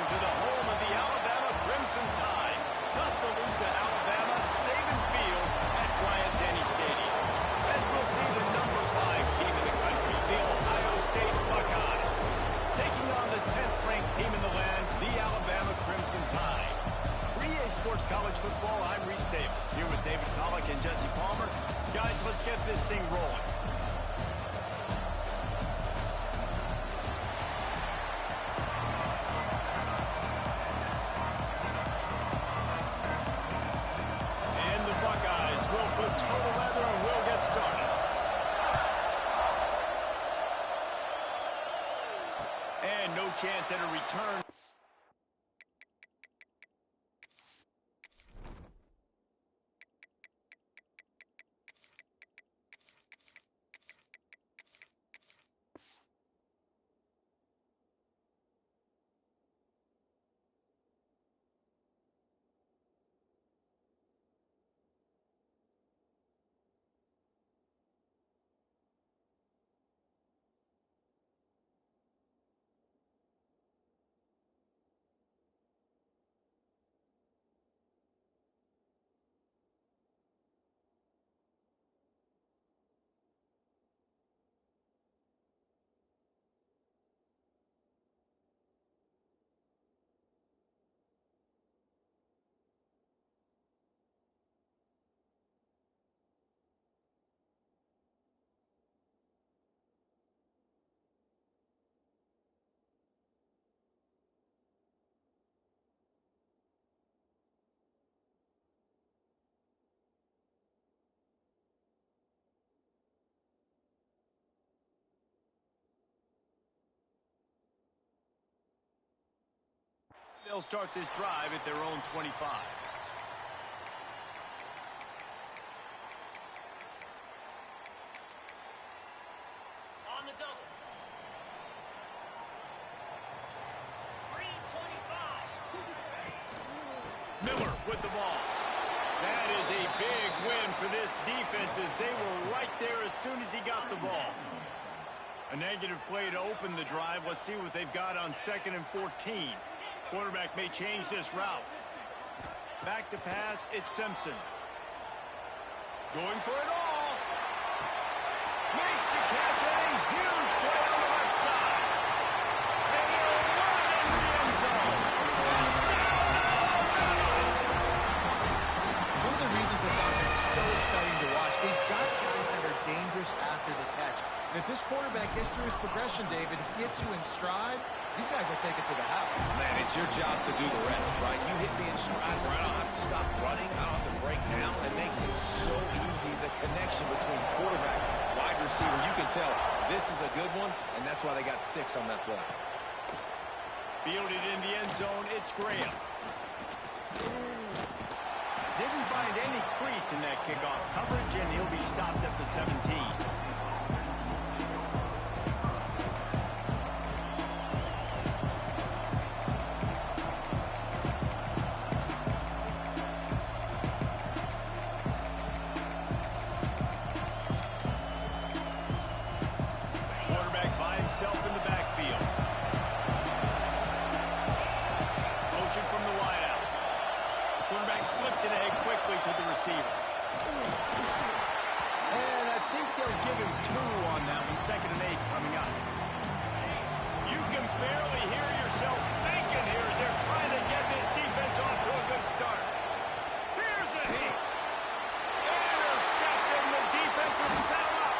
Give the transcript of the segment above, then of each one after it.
to the home of the Alabama Crimson Tide. Tuscaloosa, Alabama, Saban Field at Bryant-Denny Stadium. As we'll see the number 5 team in the country, the Ohio State Buckeyes, taking on the 10th-ranked team in the land, the Alabama Crimson Tide. For EA Sports College Football, I'm Reese Davis, here with David Pollack and Jesse Palmer. Guys, let's get this thing rolling. Chance at a return. They'll start this drive at their own 25. On the double. 3:25. Miller with the ball. That is a big win for this defense as they were right there as soon as he got the ball. A negative play to open the drive. Let's see what they've got on 2nd and 14. Quarterback may change this route. Back to pass, it's Simpson. Going for it all. Makes the catch, and a huge play on the left side. And he'll run into the end zone. Touchdown, Alabama! One of the reasons this offense is so exciting to watch, they've got guys that are dangerous after the catch. And if this quarterback gets through his progression, David, hits you in stride, these guys will take it to the house. Man, it's your job to do the rest, right? You hit me in stride where I don't have to stop running. I don't have to break down. It makes it so easy, the connection between quarterback, wide receiver. You can tell this is a good one, and that's why they got 6 on that play. Fielded in the end zone, it's Graham. Didn't find any crease in that kickoff coverage, and he'll be stopped at the 17. In the backfield. Motion from the wideout. Quarterback flips it ahead quickly to the receiver. And I think they'll give him 2 on that one. 2nd and 8 coming up. You can barely hear yourself thinking here as they're trying to get this defense off to a good start. Here's a hit. Intercepted, and the defense is set up.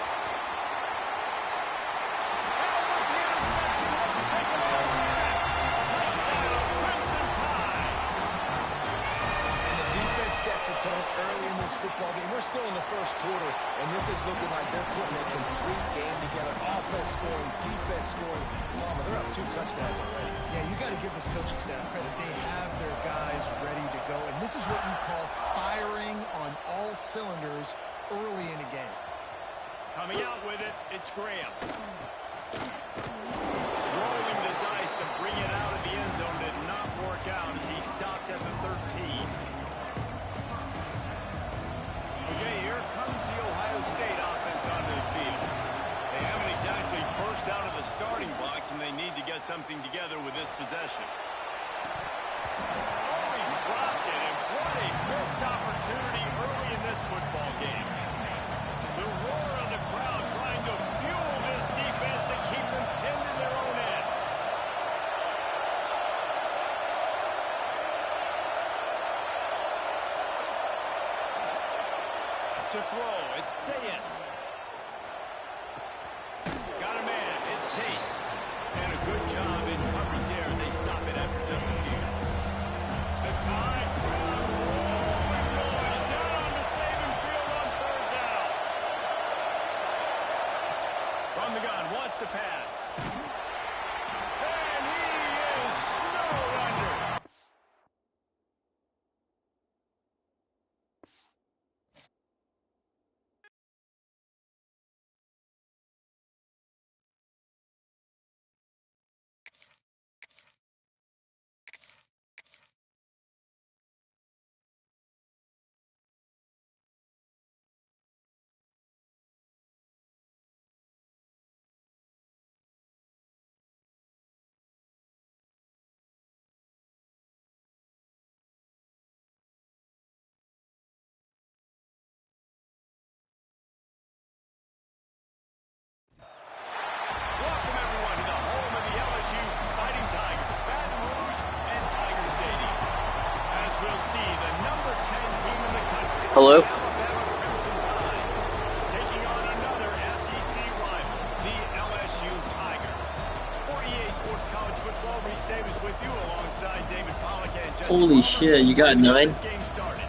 Sets the tone early in this football game. We're still in the first quarter, and this is looking like they're putting a complete game together. Offense scoring, defense scoring. Mama, they're up 2 touchdowns already. Yeah, you got to give this coaching staff credit. They have their guys ready to go, and this is what you call firing on all cylinders early in a game. Coming out with it, it's Graham. Rolling the dice to bring it out of the end zone did not work out as he stopped at the 13. Okay, here comes the Ohio State offense onto the field. They haven't exactly burst out of the starting blocks, and they need to get something together with this possession. Oh, he dropped it, and what a missed opportunity early in this football game. The roar of the crowd trying to fuel this defense to keep them pinned in their own end. To throw, it's Sayin. Got a man, it's Tate. And a good job in coverage there. They stop it after just a few. The time crowd rolling noise down on the saving field on third down. From the gun, wants to pass. And he is snowed under. Welcome, everyone, to the home of the LSU Fighting Tigers, Baton Rouge and Tiger Stadium. As we'll see, the number 10 team in the country, Hello? the Alabama Crimson Tide, taking on another SEC rival, the LSU Tigers. For EA Sports College Football, Reese Davis with you alongside David Pollack and Jesse Holy Palmer. shit, you got 9? This game started.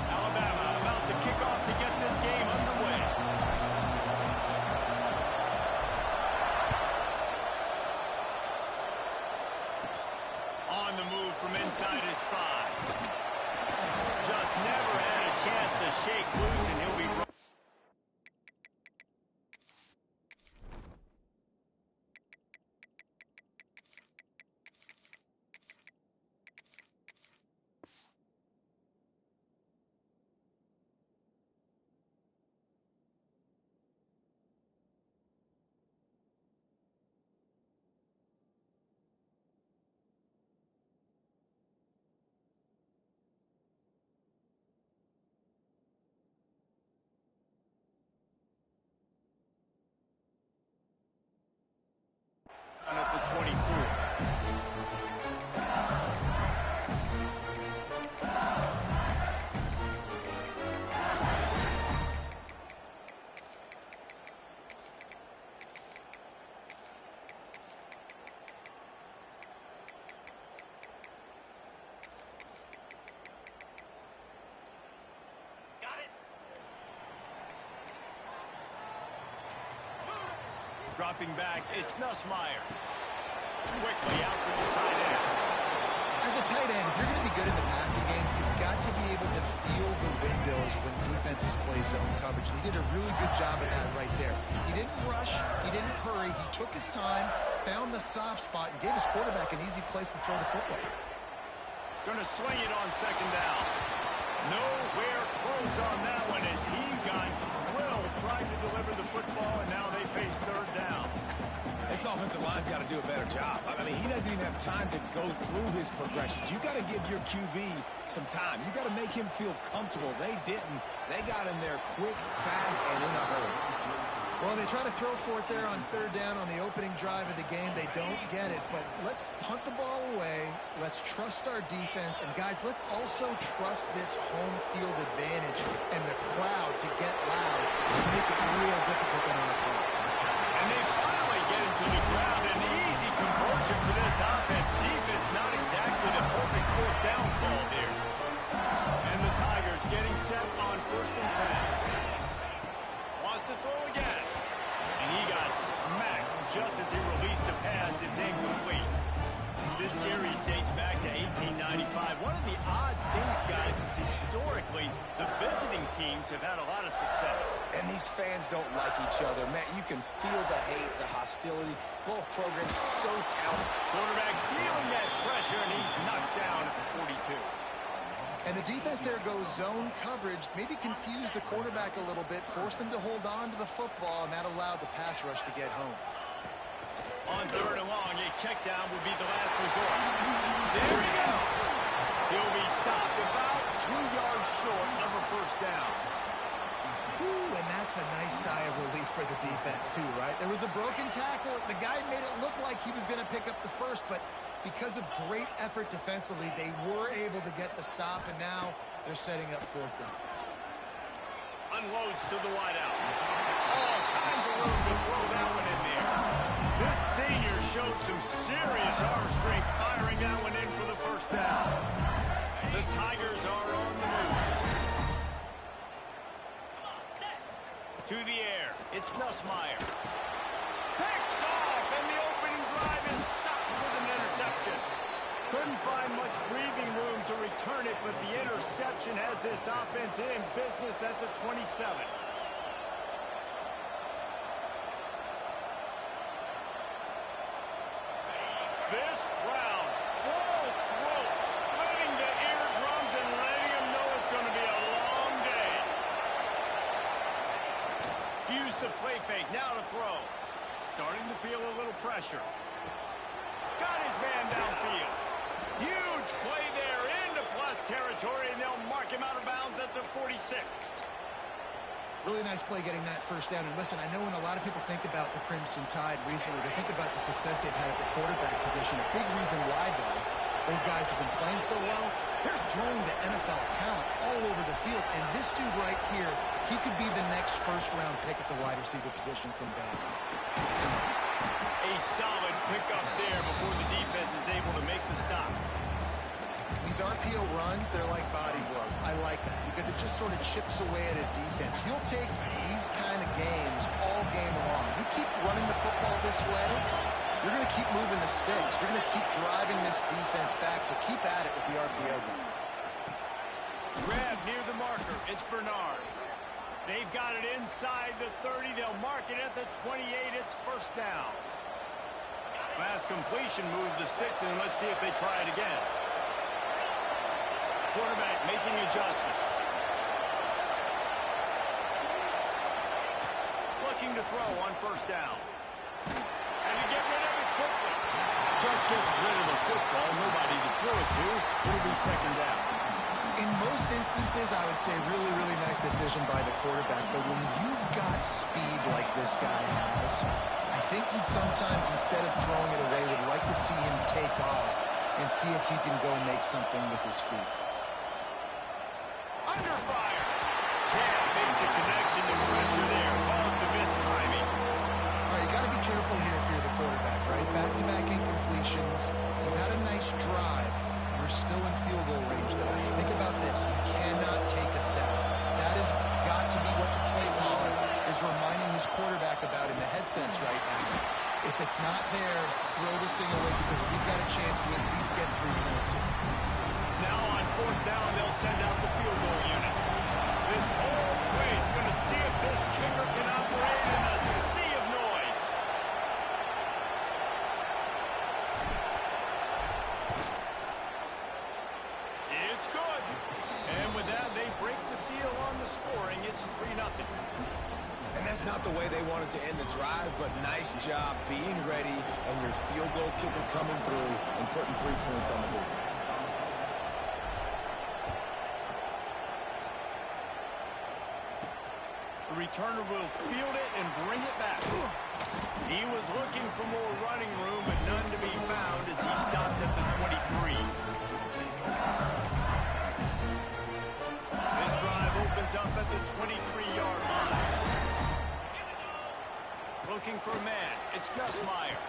Alabama about to kick off to get this game underway. On the move from inside his 5. Just never had a chance to shake loose, and he'll be... at the 24. Got it. Dropping back, it's Nussmeier. Quickly out to the tight end. As a tight end, if you're going to be good in the passing game, you've got to be able to feel the windows when defenses play zone coverage. And he did a really good job of that right there. He didn't rush. He didn't hurry. He took his time, found the soft spot, and gave his quarterback an easy place to throw the football. Going to swing it on second down. Nowhere close on that one as he got drilled trying to deliver the football, and now they face third down. This offensive line's got to do a better job. I mean, he doesn't even have time to go through his progressions. You got to give your QB some time. You got to make him feel comfortable. They didn't. They got in there quick, fast, and in a hurry. Well, they try to throw for it there on third down on the opening drive of the game. They don't get it, but let's punt the ball away. Let's trust our defense. And, guys, let's also trust this home field advantage and the crowd to get loud to make it real difficult on our part. And they finally get him to the ground. An easy conversion for this offense. Defense not exactly the perfect fourth down call there. And the Tigers getting set on 1st and 10. Wants to throw again. And he got smacked just as he released the pass. It's incomplete. This This series dates back to 1895. One of the odd things, guys, is historically the visiting teams have had a lot of success. And these fans don't like each other. Matt, you can feel the hate, the hostility. Both programs so talented. Quarterback feeling that pressure, and he's knocked down at the 42. And the defense there goes zone coverage, maybe confused the quarterback a little bit, forced him to hold on to the football, and that allowed the pass rush to get home. On 3rd and long, a check down will be the last resort. There we go. He'll be stopped about 2 yards short of a first down. Ooh, and that's a nice sigh of relief for the defense too, right? There was a broken tackle. The guy made it look like he was going to pick up the first, but because of great effort defensively, they were able to get the stop, and now they're setting up 4th down. Unloads to the wideout. All kinds of room to throw that one in there. This senior showed some serious arm strength firing that one in for the first down. The Tigers are on the move. To the air. It's Nussmeier. Picked off, and the opening drive is stopped with an interception. Couldn't find much breathing room to return it, but the interception has this offense in business at the 27. This crowd, full throat, splitting the eardrums and letting them know it's going to be a long day. Use the play fake, now to throw. Starting to feel a little pressure. Got his man downfield. Huge play there into plus territory, and they'll mark him out of bounds at the 46. Really nice play getting that first down. And listen, I know when a lot of people think about the Crimson Tide recently, they think about the success they've had at the quarterback position. A big reason why, though, those guys have been playing so well, they're throwing the NFL talent all over the field. And this dude right here, he could be the next first-round pick at the wide receiver position from Bama. A solid pickup there before the defense is able to make the stop. These RPO runs, they're like body blows. I like them because it just sort of chips away at a defense. You'll take these kind of games all game long. You keep running the football this way, you're going to keep moving the sticks. You're going to keep driving this defense back, so keep at it with the RPO game. Grab near the marker. It's Bernard. They've got it inside the 30. They'll mark it at the 28. It's first down. Pass completion, move the sticks, and let's see if they try it again. Quarterback making adjustments. Looking to throw on first down. And to get rid of it quickly. Just gets rid of the football. Nobody to throw it to. It'll be second down. In most instances, I would say really, really nice decision by the quarterback. But when you've got speed like this guy has, I think he'd sometimes, instead of throwing it away, would like to see him take off and see if he can go make something with his feet. Under fire. Can't make the connection to pressure there. Caused the missed timing. All right, you got to be careful here if you're the quarterback, right? Back-to-back incompletions. You've had a nice drive. You're still in field goal range, though. Think about this. You cannot take a sack. That has got to be what the play caller is reminding his quarterback about in the headsets right now. If it's not there, throw this thing away because we've got a chance to at least get 3 points here. Now on fourth down, they'll send out the field goal unit. This whole place going to see if this kicker can operate in a sea of noise. It's good. And with that, they break the seal on the scoring. It's 3-0. And that's not the way they wanted to end the drive, but nice job being ready and your field goal kicker coming through and putting 3 points on the board. The returner will field it and bring it back. He was looking for more running room, but none to be found as he stopped at the 23. This drive opens up at the 23-yard line. Looking for a man. It's Nussmeier.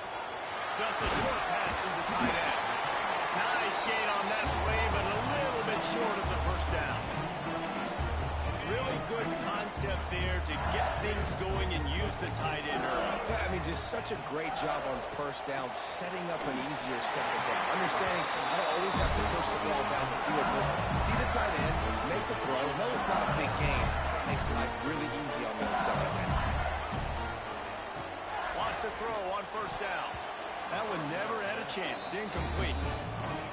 Just a short pass to the tight end. Nice gain on that play, but a little bit short of the first down. Really good concept. concept there to get things going and use the tight end early. Yeah, I mean, just such a great job on first down, setting up an easier second down. Understanding I don't always have to push the ball down the field, but see the tight end, make the throw. No, it's not a big game. It makes life really easy on me on second down. Wants to throw on first down. That one never had a chance. Incomplete.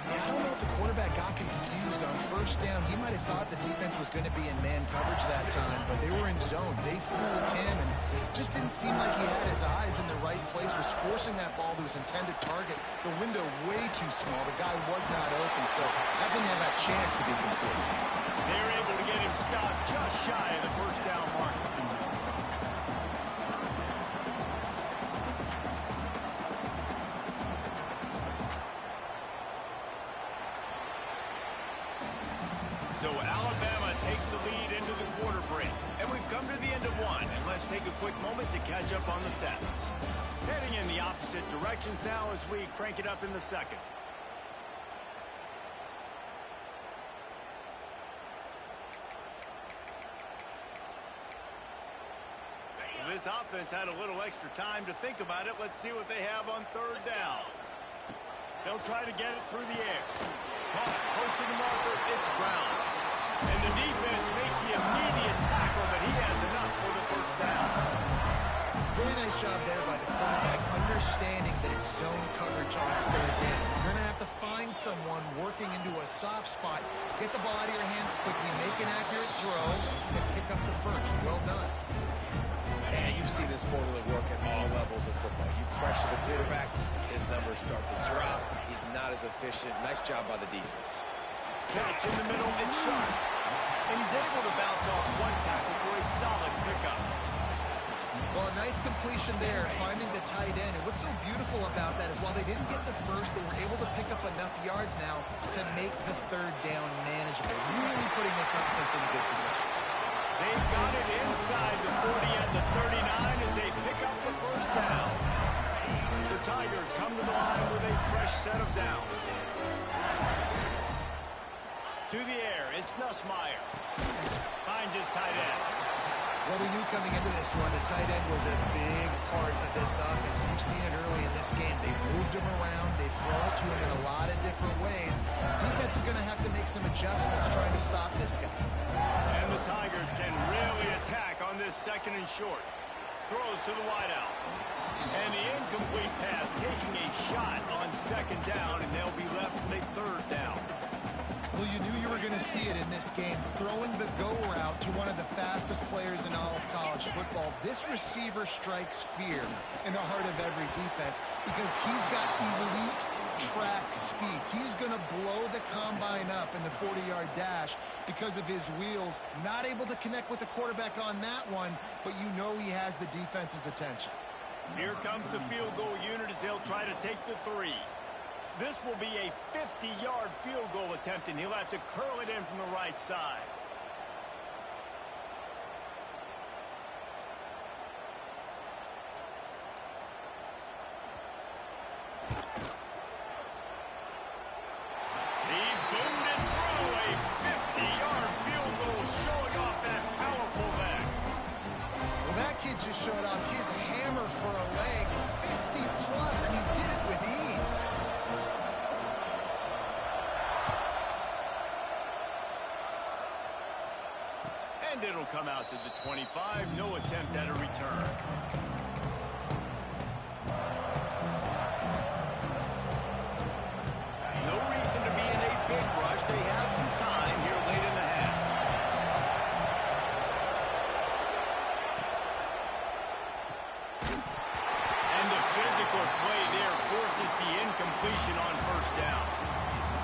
Yeah, I don't know if the quarterback got confused on first down. He might have thought the defense was going to be in man coverage that time, but they were in zone. They fooled him and just didn't seem like he had his eyes in the right place, was forcing that ball to his intended target. The window way too small. The guy was not open, so that didn't have that chance to be complete. They were able to get him stopped just shy of the first down mark. So Alabama takes the lead into the quarter break. And we've come to the end of one. And let's take a quick moment to catch up on the stats. Heading in the opposite directions now as we crank it up in the second. Well, this offense had a little extra time to think about it. Let's see what they have on third down. They'll try to get it through the air. Caught, close to the marker, it's Brown. And the defense makes the immediate tackle, but he has enough for the first down. Really nice job there by the quarterback, understanding that it's zone coverage on third down. You're going to have to find someone working into a soft spot, get the ball out of your hands quickly, make an accurate throw, and pick up the first. Well done. And you see this formula work at all levels of football. You pressure the quarterback, his numbers start to drop. He's not as efficient. Nice job by the defense. Catch in the middle, it's sharp. And he's able to bounce off one tackle for a solid pickup. Well, a nice completion there, finding the tight end. And what's so beautiful about that is while they didn't get the first, they were able to pick up enough yards now to make the third down manageable. Really putting this offense in a good position. They've got it inside the 40 and the 39 as they pick up the first down. The Tigers come to the line with a fresh set of downs. To the air, it's Nussmeier. Finds his tight end. Well, we knew coming into this one, the tight end was a big part of this offense. You've seen it early in this game. They moved him around. They throw it to him in a lot of different ways. Defense is going to have to make some adjustments trying to stop this guy. And the Tigers can really attack on this second and short. Throws to the wideout. And the incomplete pass taking a shot on second down, and they'll be left with a third down. Well, you knew you were going to see it in this game, throwing the go route to one of the fastest players in all of college football. This receiver strikes fear in the heart of every defense because he's got elite track speed. He's going to blow the combine up in the 40-yard dash because of his wheels. Not able to connect with the quarterback on that one, but you know he has the defense's attention. Here comes the field goal unit as they'll try to take the three. This will be a 50-yard field goal attempt, and he'll have to curl it in from the right side. He boomed it through a 50-yard field goal, showing off that powerful leg. Well, that kid just showed off his hammer for a leg, 50-plus, and he did it with ease. And it'll come out to the 25. No attempt at a return. No reason to be in a big rush. They have some time here late in the half. And the physical play there forces the incompletion on first down.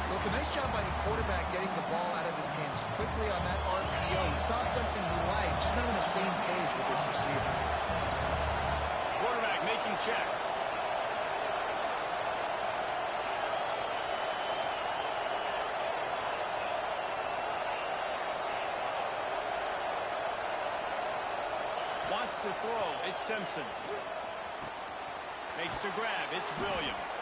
Well, it's a nice job by the quarterback getting the ball out of his hands quickly on that RPO. He saw something he liked, just not on the same page with his receiver. Quarterback making checks. Wants to throw. It's Simpson. Makes the grab. It's Williams.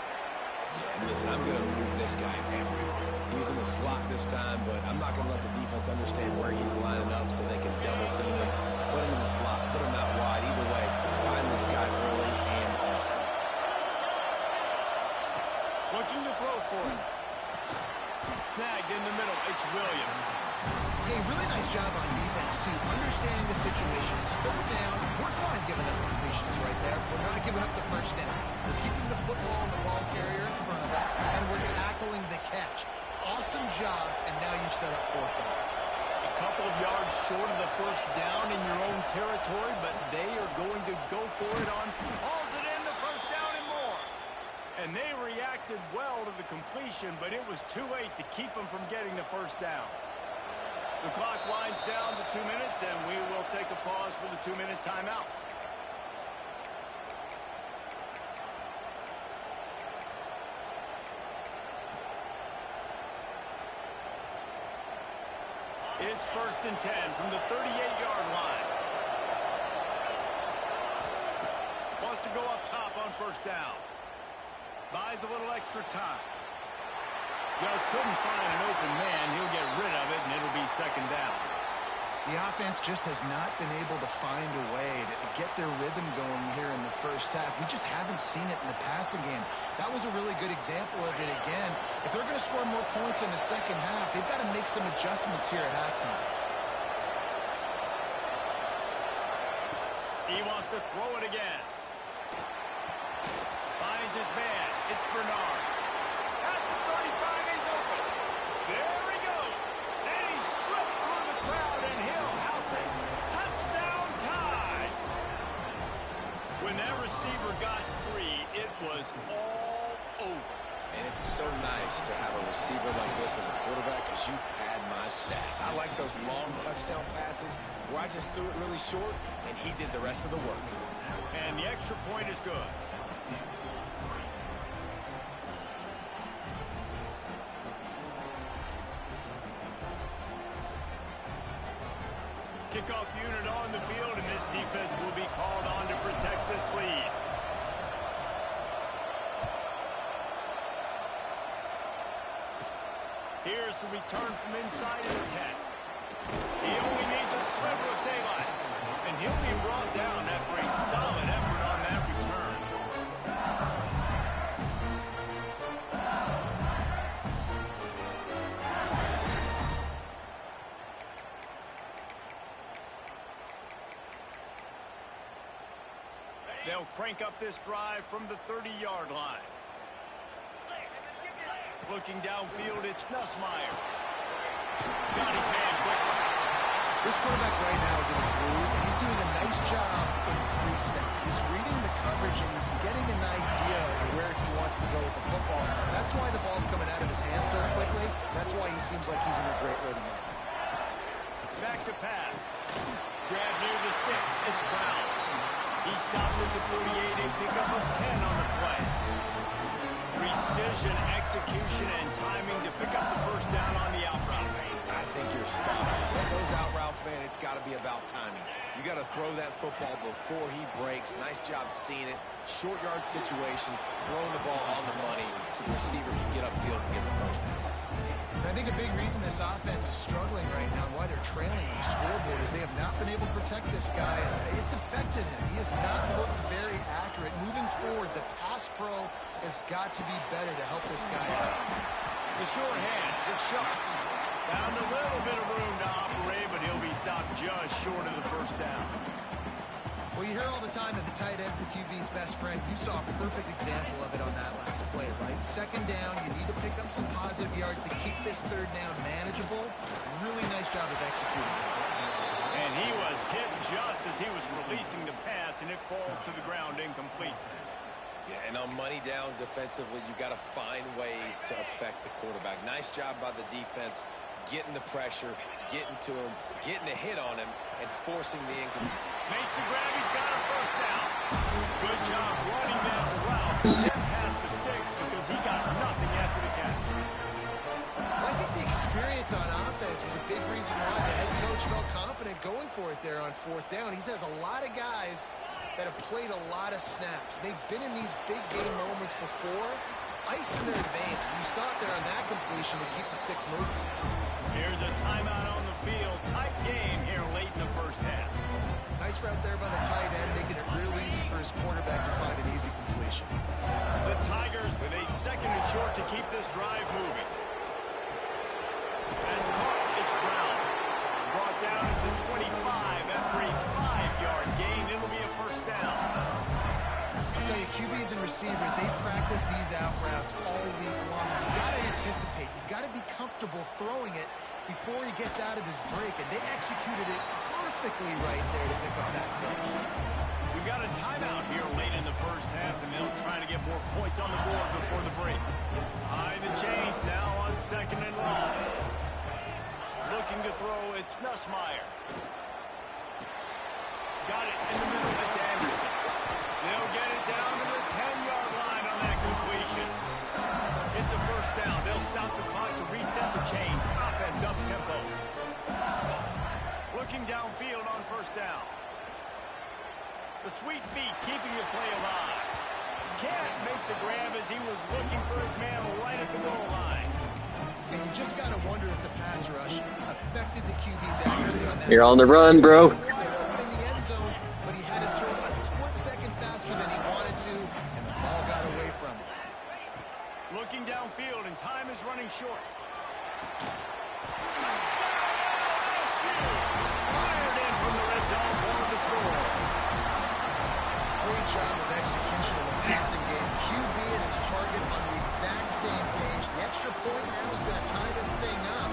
Yeah, and Listen, I'm going to move this guy everywhere. He's in the slot this time, but I'm not going to let the defense understand where he's lining up so they can double team him, put him in the slot, put him out wide. Either way, find this guy early and often. Looking to throw for him. Snagged in the middle. It's Williams. Hey, really nice job on defense, too. Understanding the situations. Third down, we're fine giving up completions right there. We're not giving up the first down. We're keeping the football and the ball carrier in front of us, and we're tackling the catch. Awesome job, and now you've set up fourth down. A couple of yards short of the first down in your own territory, but they are going to go for it on hauls it in the first down and more. And they reacted well to the completion, but it was too late to keep them from getting the first down. The clock winds down to 2 minutes, and we will take a pause for the 2-minute timeout. It's 1st and 10 from the 38-yard line. Wants to go up top on first down. Buys a little extra time. Just couldn't find an open man. He'll get rid of it, and it'll be 2nd down. The offense just has not been able to find a way to get their rhythm going here in the first half. We just haven't seen it in the passing game. That was a really good example of it again. If they're going to score more points in the second half, they've got to make some adjustments here at halftime. He wants to throw it again. Finds his man. It's Bernard. At the 35, he's open. There he goes. And he slipped through the crowd, and he'll house it. Touchdown time. When that receiver got free, it was all over. And it's so nice to have a receiver like this as a quarterback because you pad my stats. I like those long touchdown passes where I just threw it really short, and he did the rest of the work. And the extra point is good. Kickoff unit on the field, and this defense will be called on to protect this lead. Here's the return from inside his 10. He only needs a sliver of daylight, and he'll be brought down after a solid effort on that return. They'll crank up this drive from the 30-yard line. Looking downfield, it's Nussmeier. Got his man quickly. This quarterback right now is in a groove, and he's doing a nice job in pre-snap. He's reading the coverage, and he's getting an idea of where he wants to go with the football. That's why the ball's coming out of his hands so quickly. That's why he seems like he's in a great rhythm. Back to pass. Grab near the sticks. It's Brown. He stopped at the 48, a pickup of 10 on the play. Precision, execution, and timing to pick up the first down on the out route. I think you're spot on. With those out routes, man, it's got to be about timing. You got to throw that football before he breaks. Nice job seeing it. Short yard situation, throwing the ball on the money so the receiver can get upfield and get the first down. And I think a big reason this offense is struggling right now and why they're trailing on the scoreboard is they have not been able to protect this guy. It's affected him. He has not looked very accurate. Moving forward, the pass pro has got to be better to help this guy out. The short hand, it's sharp. Found a little bit of room to operate, but he'll be stopped just short of the first down. Well, you hear all the time that the tight end's the QB's best friend. You saw a perfect example of it on that last play, right? 2nd down, you need to pick up some positive yards to keep this 3rd down manageable. Really nice job of executing. And he was hit just as he was releasing the pass, and it falls to the ground incomplete. Yeah, and on money down defensively, you got to find ways to affect the quarterback. Nice job by the defense, getting the pressure, getting to him, getting a hit on him, and forcing the incomplete. Makes the grab, he's got a first down. Good job running that route. Get past the sticks because he got nothing after the catch. Well, I think the experience on offense was a big reason why the head coach felt confident going for it there on 4th down. He says a lot of guys that have played a lot of snaps. They've been in these big game moments before. I ice in their veins. You saw it there on that completion to keep the sticks moving. Here's a timeout on the field. Tight game here late in the first half. Nice route there by the tight end, making it real easy for his quarterback to find an easy completion. The Tigers with a 2nd and short to keep this drive moving. That's caught. It's Brown. Brought down at the 25 after a 5-yard gain. It'll be a first down. I'll tell you, QBs and receivers, they practice these out routes all week long. You've got to anticipate. You've got to be comfortable throwing it before he gets out of his break, and they executed it perfectly right there to pick up that first. We've got a timeout here late in the first half, and they'll try to get more points on the board before the break. High the chains now on 2nd and long. Looking to throw, it's Nussmeier. Got it in the middle, it's Anderson. They'll get it down to the 10-yard line on that completion. It's a first down. They'll stop the clock to reset the chains. Offense up tempo. Looking downfield on first down. The sweet feet keeping the play alive. Can't make the grab as he was looking for his man right at the goal line. And you just got to wonder if the pass rush affected the QB's accuracy on that. You're on the run, bro. Wide open in the end zone, but he had to throw a split second faster than he wanted to, and the ball got away from him. Looking downfield, and time is running short. Fired in from the red zone for the score. Great job of execution in the passing game. QB and his target on the exact same page. The extra point now is going to tie this thing up.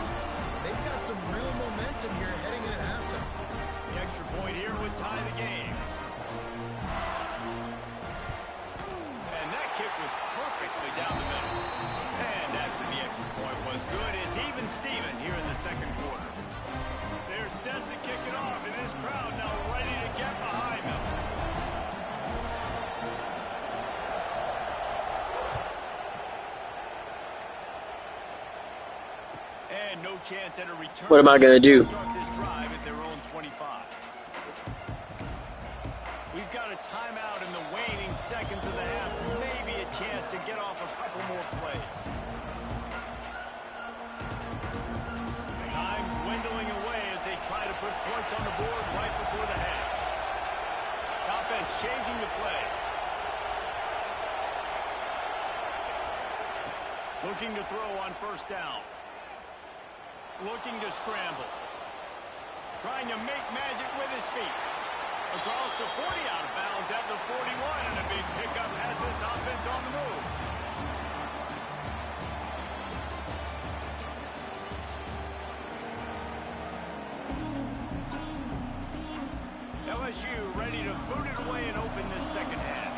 They've got some real momentum here heading in at halftime. The extra point here would tie the game. And that kick was perfectly down the middle. And after the extra point was good, it's even Steven here in the second quarter. They're set to kick it off, and this crowd now ready to get behind them. And no chance at a return. What am I going to do? Start this drive at their own 25. We've got a timeout in the waning seconds of the half. Maybe a chance to get off a couple more plays. Time dwindling away as they try to put points on the board right before the half. Offense changing the play. Looking to throw on first down. Looking to scramble. Trying to make magic with his feet. Across the 40, out of bounds at the 41, and a big pickup has this offense on the move. LSU ready to boot it away and open this second half.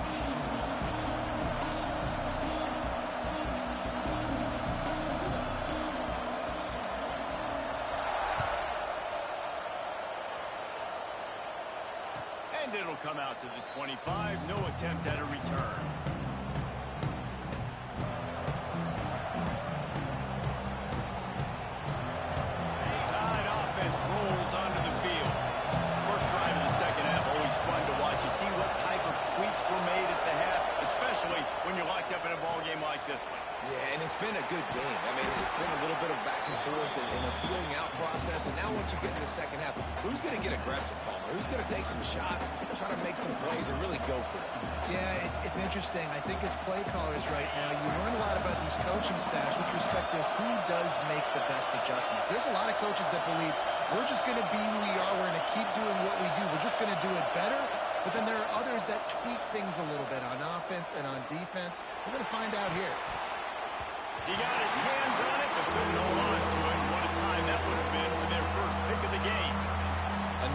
And it'll come out to the 25. No attempt at a return. The Tide offense rolls onto the field. First drive of the second half, always fun to watch. You see what type of tweaks were made at the half, especially when you're locked up in a ball game like this one. Yeah, and it's been a good game. I mean, it's been a little bit of back and forth and a feeling out process. And now once you get to the second half, who's going to get aggressive, Palmer? Who's going to take some shots, try to make some plays, and really go for them? Yeah, it's interesting. I think as play callers right now, you learn a lot about these coaching staffs with respect to who does make the best adjustments. There's a lot of coaches that believe we're just going to be who we are. We're going to keep doing what we do. We're just going to do it better. But then there are others that tweak things a little bit on offense and on defense. We're going to find out here. He got his hands on it, but couldn't hold on to it. What a time that would have been for their first pick of the game.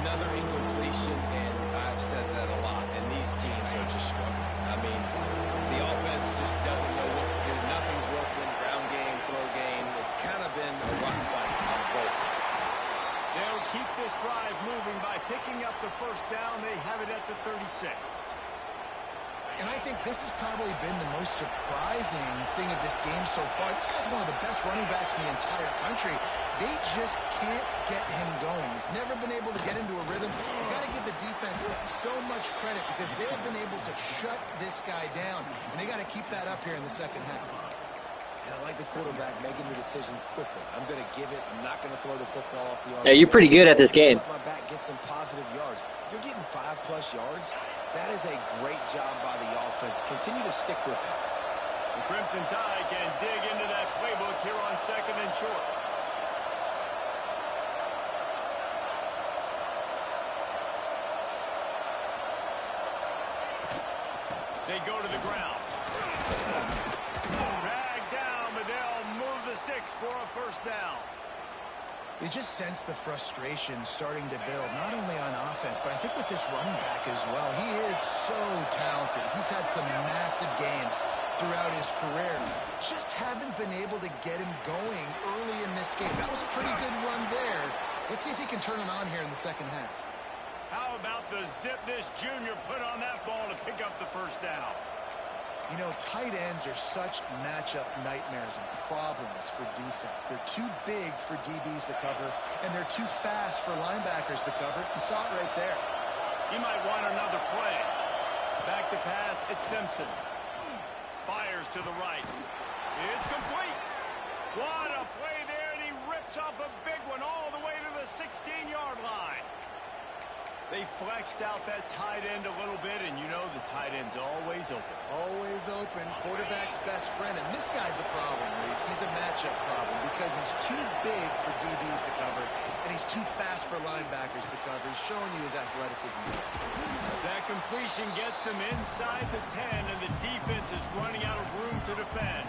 Another incompletion, and I've said that a lot, and these teams are just struggling. I mean, the offense just doesn't know what to do. Nothing's working. Ground game, throw game. It's kind of been a rock fight on both sides. They'll keep this drive moving by picking up the first down. They have it at the 36. And I think this has probably been the most surprising thing of this game so far. This guy's one of the best running backs in the entire country. They just can't get him going. He's never been able to get into a rhythm. You've got to give the defense so much credit because they have been able to shut this guy down. And they got to keep that up here in the second half. And I like the quarterback making the decision quickly. I'm going to give it. I'm not going to throw the football off the arm. Yeah, you're pretty good at this game. Let my back get some positive yards. You're getting 5+ yards. That is a great job by the offense. Continue to stick with that. The Crimson Tide can dig into that playbook here on 2nd and short. They go to the ground. Dragged down, but they'll move the sticks for a first down. You just sense the frustration starting to build, not only on offense, but I think with this running back as well. He is so talented. He's had some massive games throughout his career. Just haven't been able to get him going early in this game. That was a pretty good run there. Let's see if he can turn it on here in the second half. How about the zip this junior put on that ball to pick up the first down? You know, tight ends are such matchup nightmares and problems for defense. They're too big for DBs to cover, and they're too fast for linebackers to cover. You saw it right there. He might want another play. Back to pass, it's Simpson. Fires to the right. It's complete. What a play there, and he rips off a big one all the way to the 16-yard line. They flexed out that tight end a little bit, and you know the tight end's always open. Always open. Quarterback's best friend. And this guy's a problem, Reese. He's a matchup problem because he's too big for DBs to cover, and he's too fast for linebackers to cover. He's showing you his athleticism. That completion gets them inside the 10, and the defense is running out of room to defend.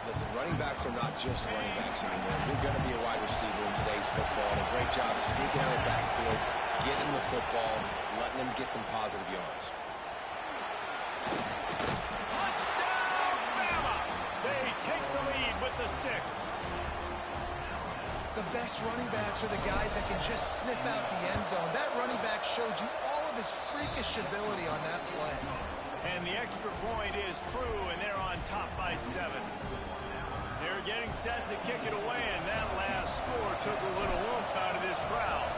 Listen, running backs are not just running backs anymore. You're going to be a wide receiver in today's football. And a great job sneaking out of the backfield, getting the football, letting them get some positive yards. Touchdown, Bama! They take the lead with the 6. The best running backs are the guys that can just snip out the end zone. That running back showed you all of his freakish ability on that play. And the extra point is true, and they're on top by 7. They're getting set to kick it away, and that last score took a little oomph out of this crowd.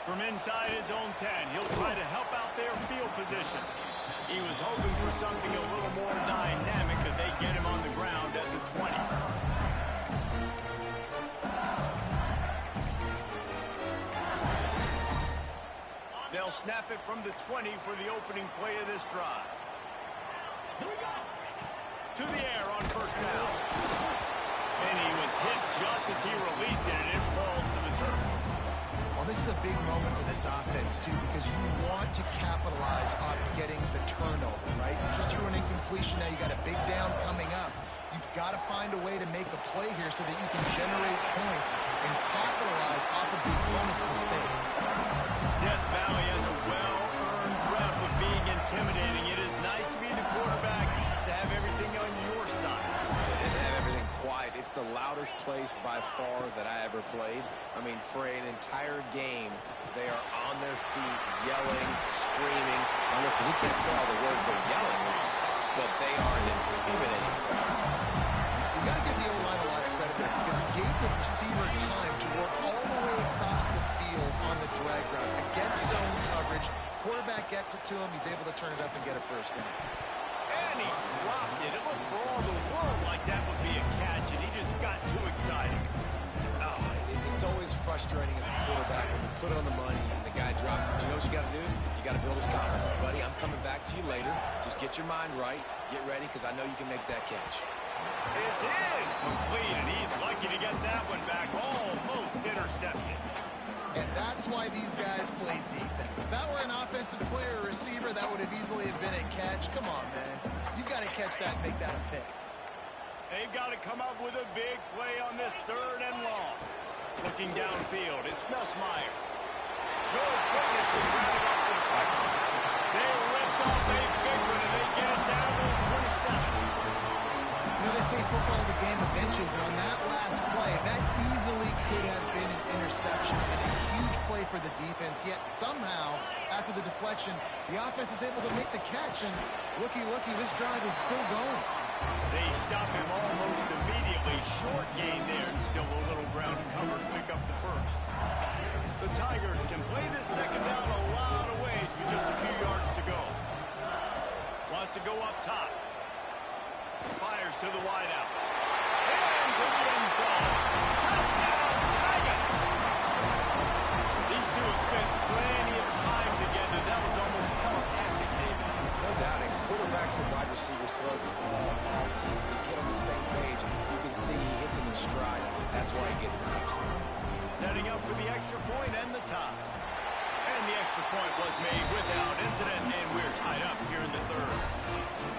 From inside his own 10, he'll try to help out their field position. He was hoping for something a little more dynamic, but they get him on the ground at the 20. They'll snap it from the 20 for the opening play of this drive. To the air on first down. And he was hit just as he released it, and it falls to the turf. Well, this is a big moment for this offense, too, because you want to capitalize on getting the turnover, right? You just threw an incompletion. Now you got a big down coming up. You've got to find a way to make a play here so that you can generate points and capitalize off of the opponent's mistake. Death Valley has a well-earned rep of being intimidating. It is nice to be the quarterback, to have everything on your side. And have everything quiet. It's the loudest place by far that I ever played. I mean, for an entire game, they are on their feet, yelling, screaming. Now listen, we can't tell all the words they're yelling, Reese, but they are an intimidating crowd. You got to give the O-line a lot of credit there because it gave the receiver time to work all the way across the field on the drag route against zone coverage. Quarterback gets it to him. He's able to turn it up and get a first down. And he dropped it. It looked for all the world like that would be a catch, and he just got too excited. It's always frustrating as a quarterback when you put it on the money and the guy drops it. But you know what you got to do? You got to build his confidence. Buddy, I'm coming back to you later. Just get your mind right. Get ready because I know you can make that catch. It's incomplete, and he's lucky to get that one back. Almost intercepted. And that's why these guys played defense. If that were an offensive player or receiver, that would have easily have been a catch. Come on, man. You've got to catch that and make that a pick. They've got to come up with a big play on this 3rd and long. Looking downfield, it's Nussmeier. Good quickness to grab it off the deflection. They ripped off a big one, and they get it down to the 27. You know, they say football is a game of inches, and on that last play, that easily could have been an interception and a huge play for the defense, yet somehow, after the deflection, the offense is able to make the catch, and looky, this drive is still going. They stop him almost immediately. Short gain there, and still a little ground to cover to pick up the first. The Tigers can play this second down a lot of ways with just a few yards to go. that's why he gets the touchdown. Setting up for the extra point and the tie. And the extra point was made without incident, and we're tied up here in the third.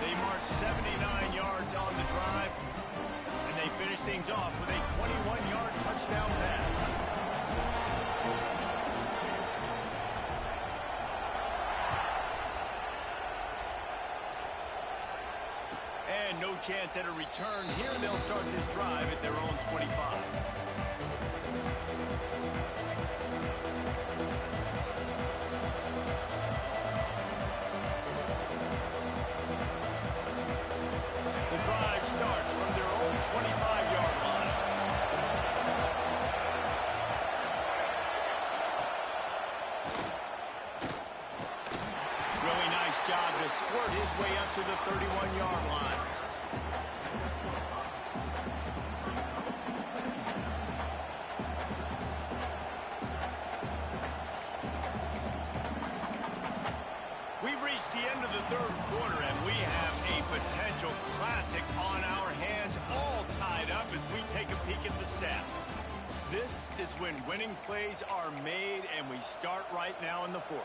They marched 79 yards on the drive, and they finished things off with a 21-yard touchdown pass. And no chance at a return here. They'll start this drive at their own 25. The drive starts from their own 25-yard line. Really nice job to squirt his way up to the 31-yard line. We've reached the end of the third quarter, and we have a potential classic on our hands, all tied up as we take a peek at the stats. This is when winning plays are made, and we start right now in the fourth.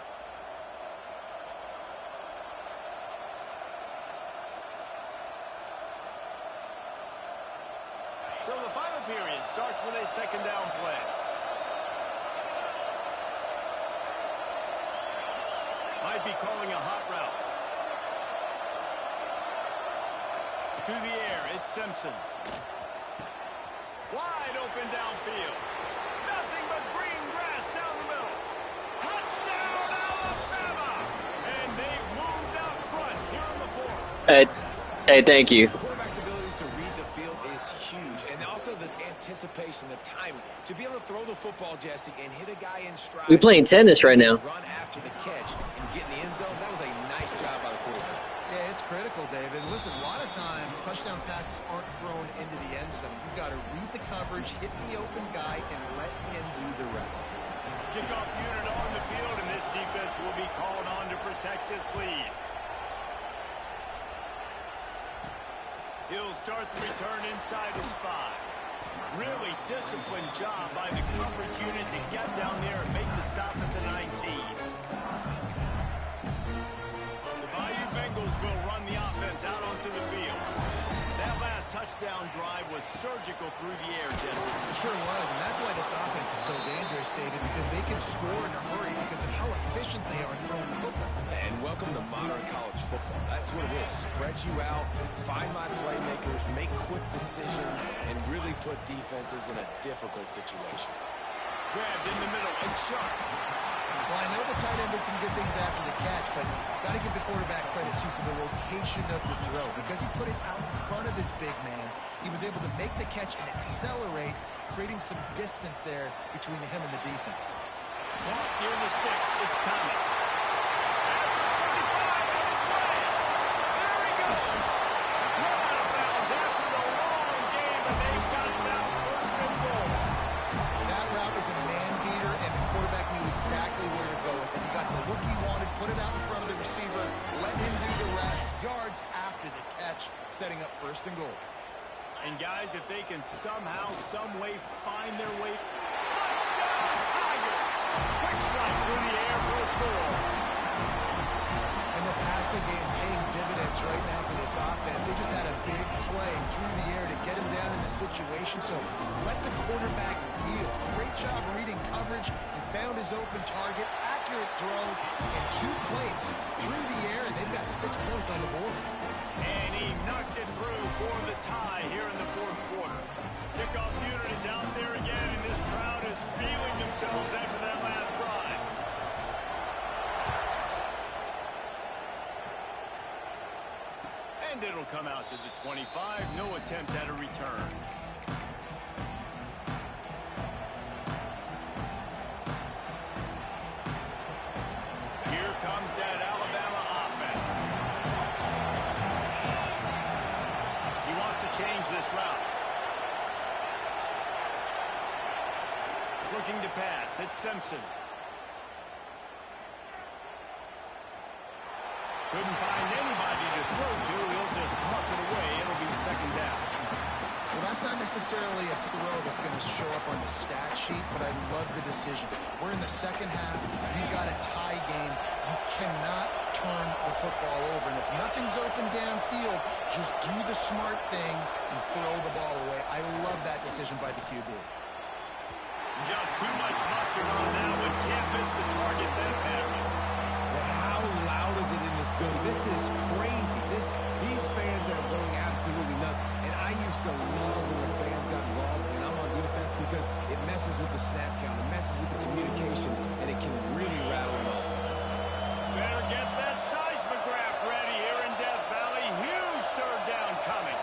So the final period starts with a second down play. Might be calling a hot route. To the air, it's Simpson. Wide open downfield. Nothing but green grass down the middle. Touchdown, Alabama! And they moved out front here in the fourth. Hey, thank you. The quarterback's abilities to read the field is huge, and also the anticipation, the timing. To be able to throw the football, Jesse, and hit a guy in stride. We playing tennis right now. Run after the catch and get in the end zone. That was a nice job by the quarterback. Yeah, it's critical, David. Listen, a lot of times touchdown passes aren't thrown into the end zone. You've got to read the coverage, hit the open guy, and let him do the rest. Kickoff unit on the field, and this defense will be called on to protect this lead. He'll start the return inside his 5. Really disciplined job by the coverage unit to get down there and make the stop at the 19. The Bayou Bengals will run the offense out onto the field. That last touchdown drive was surgical through the air, Jesse. It sure was, and that's why this offense is so dangerous, David, because they can score in a hurry because of how efficient they are throwing the football. And welcome to modern college football. That's what it is. Spread you out, find my playmakers, make quick decisions, and really put defenses in a difficult situation. Grabbed in the middle, it's sharp. Well, I know the tight end did some good things after the catch, but got to give the quarterback credit, too, for the location of the throw. Because he put it out in front of his big man, he was able to make the catch and accelerate, creating some distance there between him and the defense. Caught near the sticks, it's Thomas. Exactly where to go with it. He got the look he wanted, put it out in front of the receiver, let him do the rest. Yards after the catch, setting up 1st and goal. And guys, if they can somehow, some way find their way, touchdown Tiger! Quick strike through the air for a score. And the passing game paying dividends right now for this offense. They just had a big play through the air to get him down in the situation. So let the quarterback deal. Great job reading coverage. Found his open target, accurate throw, and 2 plays through the air, and they've got 6 points on the board. And he knocks it through for the tie here in the fourth quarter. Kickoff unit is out there again, and this crowd is feeling themselves after that last drive. And it'll come out to the 25. No attempt at a return. Here comes that Alabama offense. He wants to change this route. Looking to pass. It's Simpson. Couldn't find anybody to throw to. He'll just toss it away. It'll be 2nd down. Well, that's not necessarily a throw that's going to show up on the stat sheet, but I love the decision. We're in the second half. We've got a tie game. You cannot turn the football over. And if nothing's open downfield, just do the smart thing and throw the ball away. I love that decision by the QB. Just too much mustard on that one. Can't miss the target that badly. But how loud is it in this building? This is crazy. These fans are going absolutely nuts. And I used to love when the fans got involved, and I'm on defense because it messes with the snap count. It messes with the communication, and it can really rattle an offense. Better get that seismograph ready here in Death Valley. Huge third down coming.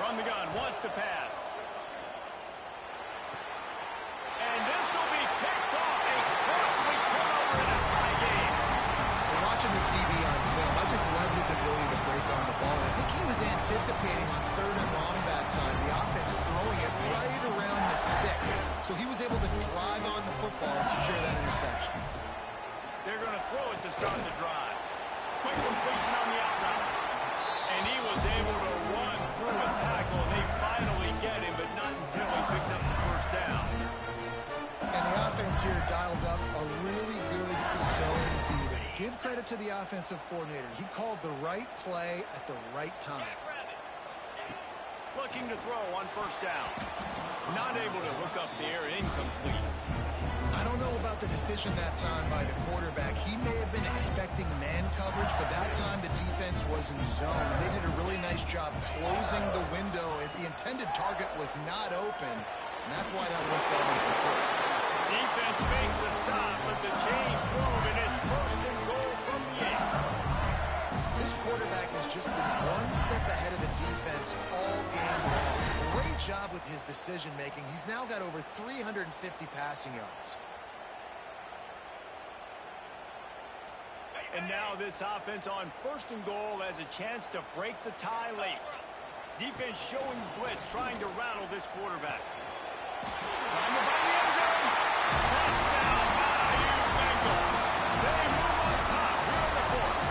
From the gun, wants to pass. And this will be picked off. A costly turnover in a tie game. Watching this DB on film, I just love his ability to break on the ball. I think he was anticipating on third and long that time, the offense throwing it right around the stick. So he was able to drive on the football and secure that interception. They're going to throw it to start the drive. Quick completion on the out route. And he was able to run through a tackle. They finally get him, but not until he picks up the first down. And the offense here dialed up a really good zone beater. Give credit to the offensive coordinator. He called the right play at the right time. Looking to throw on first down. Not able to hook up there, incomplete. I don't know about the decision that time by the quarterback. He may have been expecting man coverage, but that time the defense was in zone. And they did a really nice job closing the window. The intended target was not open, and that's why that one fell incomplete. Defense makes a stop, but the chains move, and it's first and goal from the 8. This quarterback has just been one step ahead of the defense all game long. Great job with his decision-making. He's now got over 350 passing yards. And now this offense on first and goal has a chance to break the tie late. Defense showing blitz, trying to rattle this quarterback. Trying to find the end zone. Touchdown, Bayou Bengals. They move on top here in the fourth.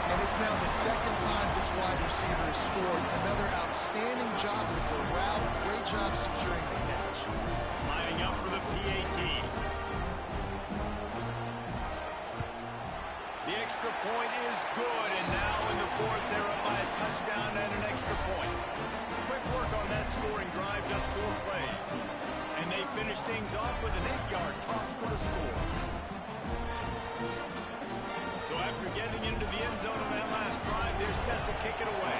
And it's now the second time this wide receiver has scored. Another outstanding job with the route. Great job securing the catch. Lining up for the PAT. The extra point is good, and now in the fourth, they're up by a touchdown and an extra point. Quick work on that scoring drive, just 4 plays. And they finish things off with an 8-yard toss for the score. So after getting into the end zone on that last drive, they're set to kick it away.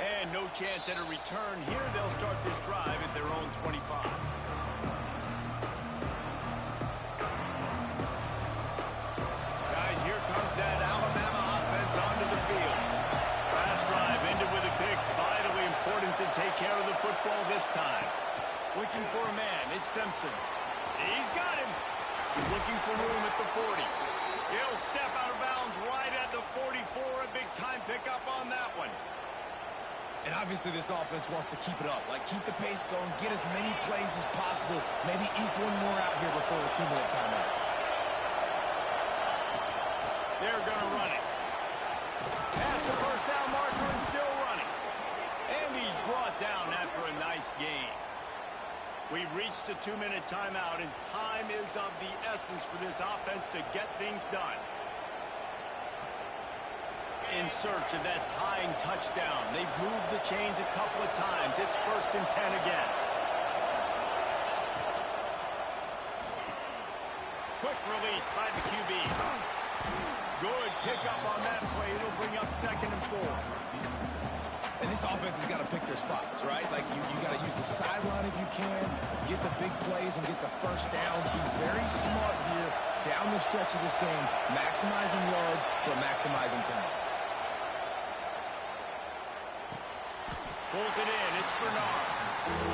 And no chance at a return here. They'll start this drive at their own 25. Guys, here comes that Alabama offense onto the field. Last drive ended with a pick. Vitally important to take care of the football this time. Looking for a man. It's Simpson. He's got him. Looking for room at the 40. He'll step out of bounds right at the 44. A big-time pickup on that one. And obviously this offense wants to keep it up. Like, keep the pace going, get as many plays as possible. Maybe eke one more out here before the 2-minute timeout. They're going to run it. Past the first down marker and still running. And he's brought down after a nice gain. We've reached the 2-minute timeout, and time is of the essence for this offense to get things done. In search of that tying touchdown. They've moved the chains a couple of times. It's 1st and 10 again. Quick release by the QB. Good pickup on that play. It'll bring up 2nd and 4. And this offense has got to pick their spots, right? Like, you got to use the sideline if you can, get the big plays and get the first downs. Be very smart here down the stretch of this game, maximizing yards, but maximizing time. Pulls it in. It's Bernard.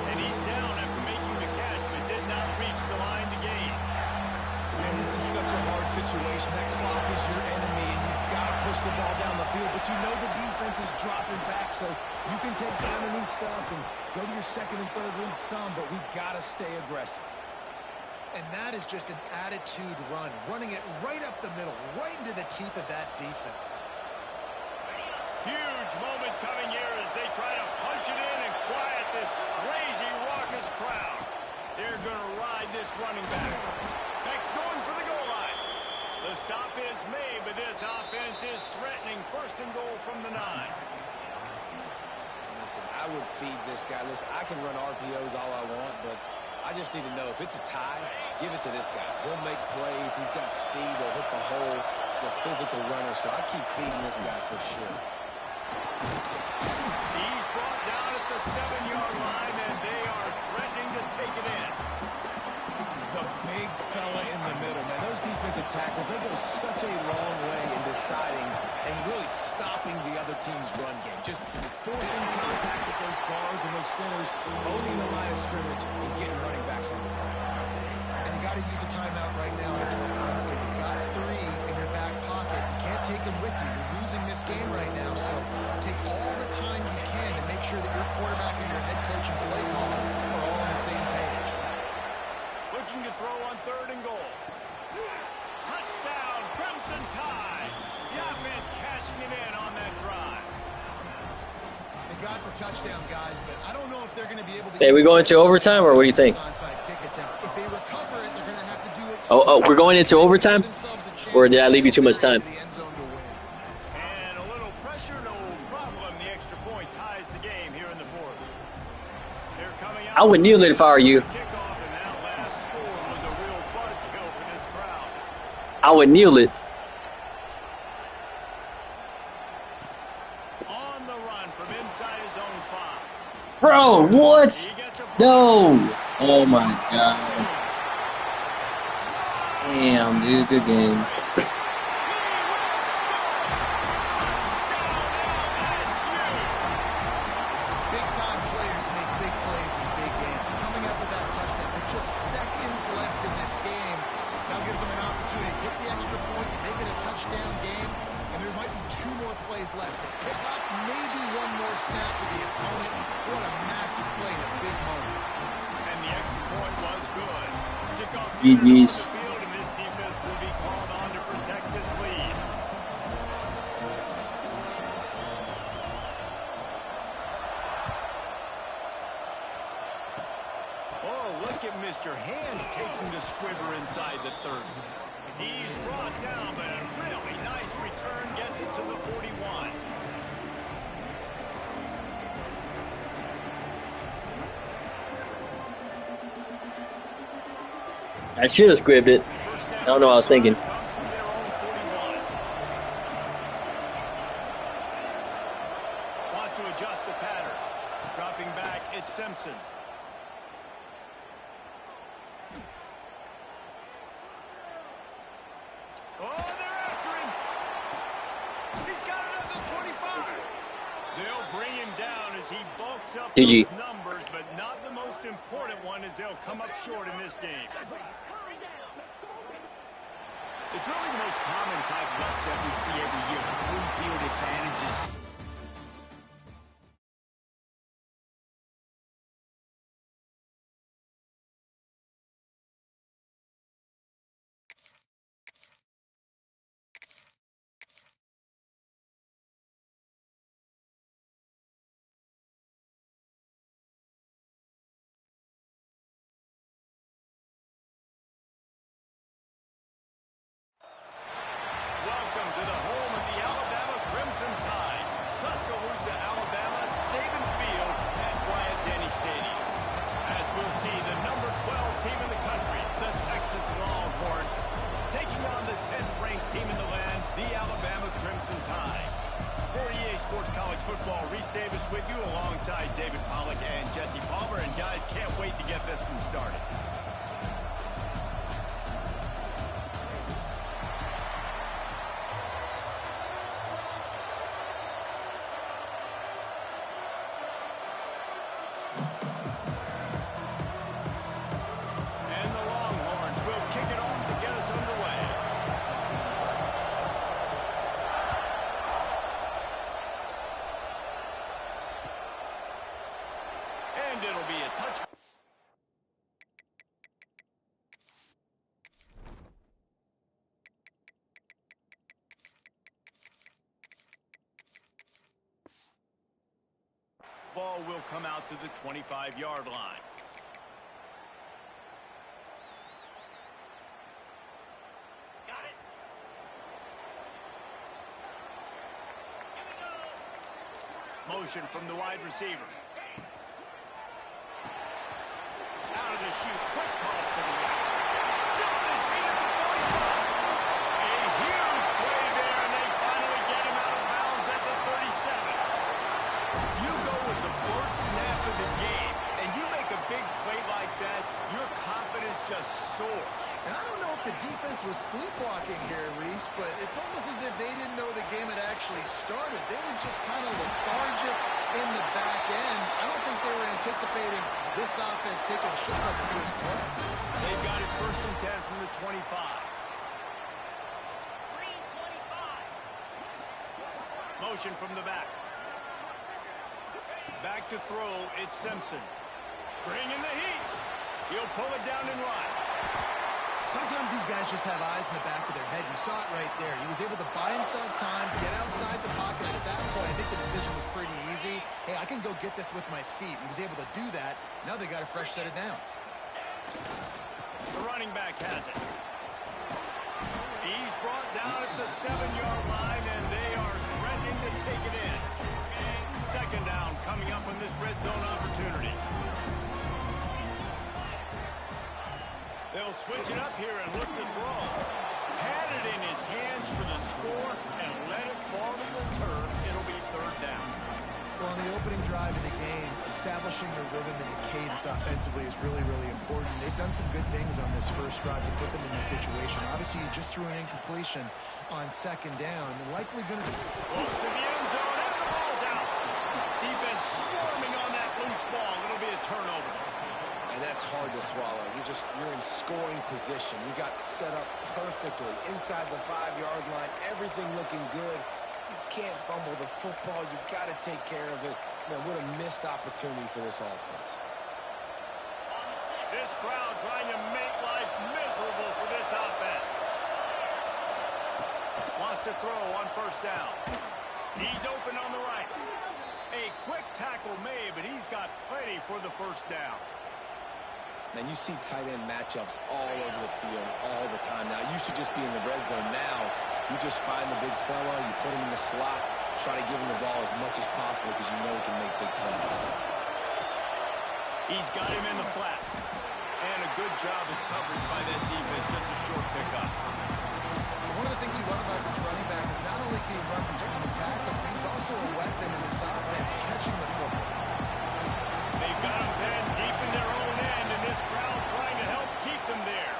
And he's down after making the catch, but did not reach the line to gain. And this is such a hard situation. That clock is your enemy, and you've got to push the ball down the field. But you know the defense is dropping back, so you can take the underneath stuff and go to your 2nd and 3rd read some, but we've got to stay aggressive. And that is just an attitude run, running it right up the middle, right into the teeth of that defense. Huge moment coming here as they try to punch it in and quiet this crazy, raucous crowd. They're going to ride this running back. Next, going for the goal line. The stop is made, but this offense is threatening. First and goal from the 9. Listen, I would feed this guy. Listen, I can run RPOs all I want, but I just need to know if it's a tie, give it to this guy. He'll make plays. He's got speed. He'll hit the hole. He's a physical runner, so I keep feeding this guy for sure. He's brought down at the 7-yard line, and they are threatening to take it in. The big fella in the middle, man. Those defensive tackles, they go such a long way in deciding and really stopping the other team's run game. Just forcing contact with those guards and those centers, owning the line of scrimmage, and getting running backs on the ground. And you got to use a timeout right now after that run play. You've got 3 in your back pocket. You can't take them with you. You're losing this game right now, so take all the time you can to make sure that your quarterback and your head coach and play caller are all on the same page. Looking to throw on 3rd and goal. Touchdown, Crimson Tide. The offense cashing it in on that drive. They got the touchdown, guys, but I don't know if they're going to be able to... Hey, we going into overtime, or what do you think? If they recover it, they're going to have to do it... Oh, we're going into overtime? Or did I leave you too much time? And a little pressure, no problem. The extra point ties the game here in the 4th. They're coming out. I would kneel it if I were you. Kickoff, and that last score was a real buzzkill for this crowd. I would kneel it. On the run from inside his own 5. Bro, what? No. Oh, my God. Damn, dude. Good game. Big-time players make big plays in big games. And coming up with that touchdown with just seconds left in this game now gives them an opportunity to get the extra point, to make it a touchdown game, and there might be 2 more plays left. They pick up maybe 1 more snap to the opponent. What a massive play in a big moment. And the extra point was good. Kickoff GG's. on the field, and this defense will be called on to protect this lead. Oh, look at Mr. Hands taking the squibber inside the 30. He's brought down, but a really nice return gets it to the 41. I should have scribbed it. I don't know what I was thinking. Comes from their own 41. Wants to adjust the pattern. Dropping back, it's Simpson. Oh, they're after him. He's got another 25. They'll bring him down as he bulks up GG. those numbers, but not the most important one as they'll come up short in this game. It's really the most common type of upset we see every year. Home field advantages. Welcome to the home of the Alabama Crimson Tide. Tuscaloosa, Alabama, Saban Field at Bryant-Denny Stadium. As we'll see, the number 12 team in the country, the Texas Longhorns, taking on the 10th-ranked team in the land, the Alabama Crimson Tide. For EA Sports College Football, Reese Davis with you alongside David Pollack and Jesse Palmer. And guys, can't wait to get this one started. And the Longhorns will kick it off to get us underway. And it'll be a touch. to the 25-yard line. Got it. Here we go. Motion from the wide receiver. Out of the chute. Quick toss to the right. Still on his feet at the 45. A huge play there, and they finally get him out of bounds at the 37. You go with the first snap of the game, and you make a big play like that, your confidence just soars. And I don't know if the defense was sleepwalking here, Reese, but it's almost as if they didn't know the game had actually started. They were just kind of lethargic in the back end. I don't think they were anticipating this offense taking a shot on the first play. They've got it 1st and 10 from the 25. Green 25. Motion from the back. Back to throw, it's Simpson. Bringing the heat. He'll pull it down and run. Sometimes these guys just have eyes in the back of their head. You saw it right there. He was able to buy himself time, get outside the pocket, and at that point, I think the decision was pretty easy. Hey, I can go get this with my feet. He was able to do that. Now they got a fresh set of downs. The running back has it. He's brought down at the 7-yard line, and they are threatening to take it in. 2nd down coming up on this red zone opportunity. They'll switch it up here and look to throw. Had it in his hands for the score and let it fall to the turf. It'll be 3rd down. Well, on the opening drive of the game, establishing the rhythm and the cadence offensively is really, really important. They've done some good things on this first drive to put them in this situation. Obviously, you just threw an incompletion on 2nd down. Likely going to... Close to the end zone, and the ball's out. Defense swarming on that loose ball. It'll be a turnover. And that's hard to swallow. You're in scoring position. You got set up perfectly inside the 5-yard line. Everything looking good. You can't fumble the football. You got to take care of it. Man, what a missed opportunity for this offense. This crowd trying to make life miserable for this offense. Wants to throw on 1st down. He's open on the right. A quick tackle made, but he's got plenty for the 1st down. Man, you see tight end matchups all over the field all the time now. It used to just be in the red zone. Now, you just find the big fella, you put him in the slot, try to give him the ball as much as possible because you know he can make big plays. He's got him in the flat. And a good job of coverage by that defense, just a short pickup. One of the things you love about this running back is not only can he run between the tackles, but he's also a weapon in this offense, catching the football. They've got him pinned deep in their own end, and this crowd trying to help keep them there.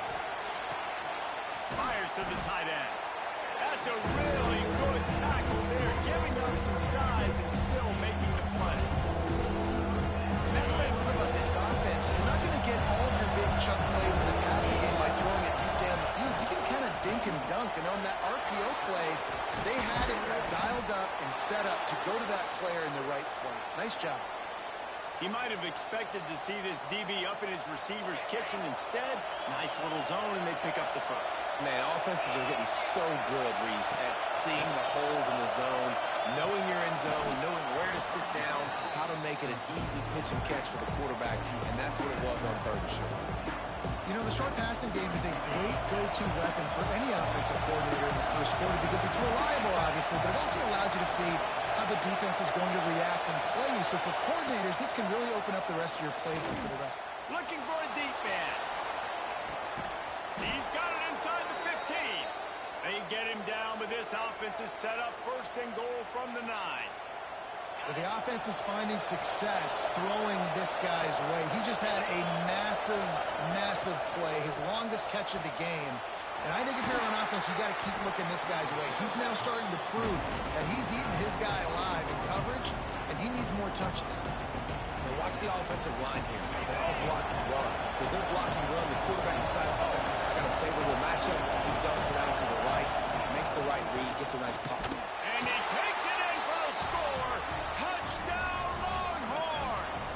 Fires to the tight end. That's a really good tackle there, giving up some size and still making the play. That's what I love about this offense. You're not going to get all of your big chunk plays in the passing game by throwing it deep down the field. You can kind of dink and dunk, and on that RPO play, they had it dialed up and set up to go to that player in the right flank. Nice job. He might have expected to see this DB up in his receiver's kitchen. Instead, nice little zone, and they pick up the 1st. Man, offenses are getting so good, Reese, at seeing the holes in the zone, knowing you're in zone, knowing where to sit down, how to make it an easy pitch and catch for the quarterback, and that's what it was on 3rd and short. You know, the short passing game is a great go-to weapon for any offensive coordinator in the first quarter because it's reliable, obviously, but it also allows you to see how the defense is going to react and play you. So for coordinators, this can really open up the rest of your playbook for the rest. Looking for a deep man. He's got it inside the 15. They get him down, but this offense is set up 1st and goal from the 9. Well, the offense is finding success throwing this guy's way. He just had a massive, massive play, his longest catch of the game. And I think if you're on offense, you got to keep looking this guy's way. He's now starting to prove that he's eating his guy alive in coverage, and he needs more touches. Now watch the offensive line here. They all block and run. Because they're blocking run, the quarterback decides, oh, I got a favorable matchup. He dumps it out to the right, makes the right read, gets a nice pop. And he takes it in for a score. Touchdown, Longhorns!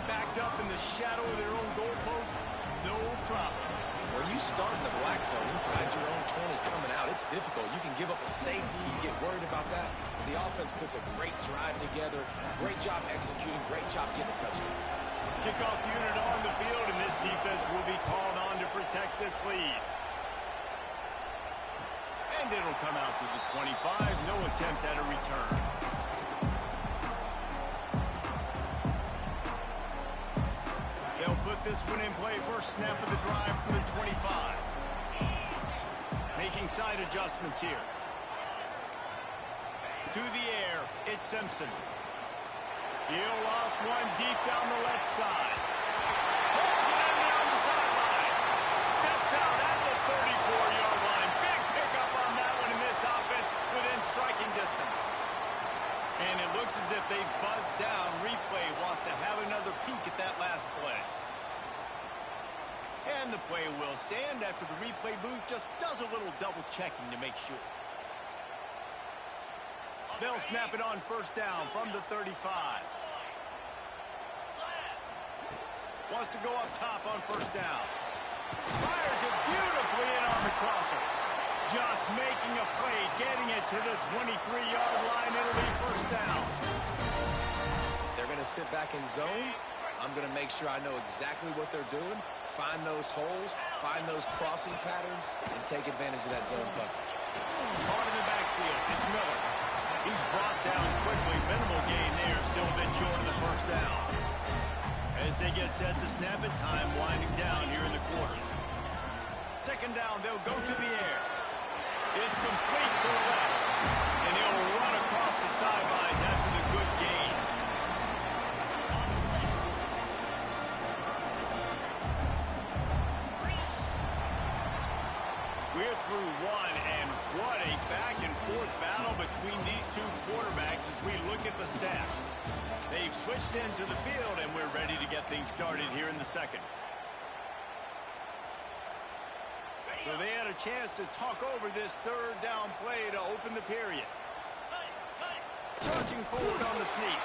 Backed up in the shadow of their own goalpost. no problem. When you start in the black zone inside your own 20 coming out, it's difficult. You can give up a safety. You get worried about that. The offense puts a great drive together. Great job executing. Great job getting a touchdown. Kickoff unit on the field, and this defense will be called on to protect this lead. And it'll come out to the 25. No attempt at a return. They'll put this one in play. First snap of the drive from the 25. Making side adjustments here. To the air, it's Simpson. He'll off one deep down the left side. Holds it in there on the sideline. Steps out at the 34-yard line. Big pickup on that one in this offense within striking distance. And it looks as if they buzzed down. Replay wants to have another peek at that last play. And the play will stand after the replay booth just does a little double checking to make sure. They'll snap it on first down from the 35. Wants to go up top on first down. Fires it beautifully in on the crosser. Just making a play, getting it to the 23-yard line. It'll be first down. If they're going to sit back in zone, I'm going to make sure I know exactly what they're doing, find those holes, find those crossing patterns, and take advantage of that zone coverage. Caught in the backfield. It's Miller. He's brought down quickly. Minimal gain there. Still a bit short of the first down. As they get set to snap it, time winding down here in the quarter. Second down, they'll go to the air. It's complete to the left. And he'll run across the sidelines after the good gain. We're through one, and what a back-and-forth battle between these two quarterbacks as we look at the stats. They've switched into the field, and we're ready to get things started here in the second. So they had a chance to talk over this third down play to open the period. Surging forward on the sneak.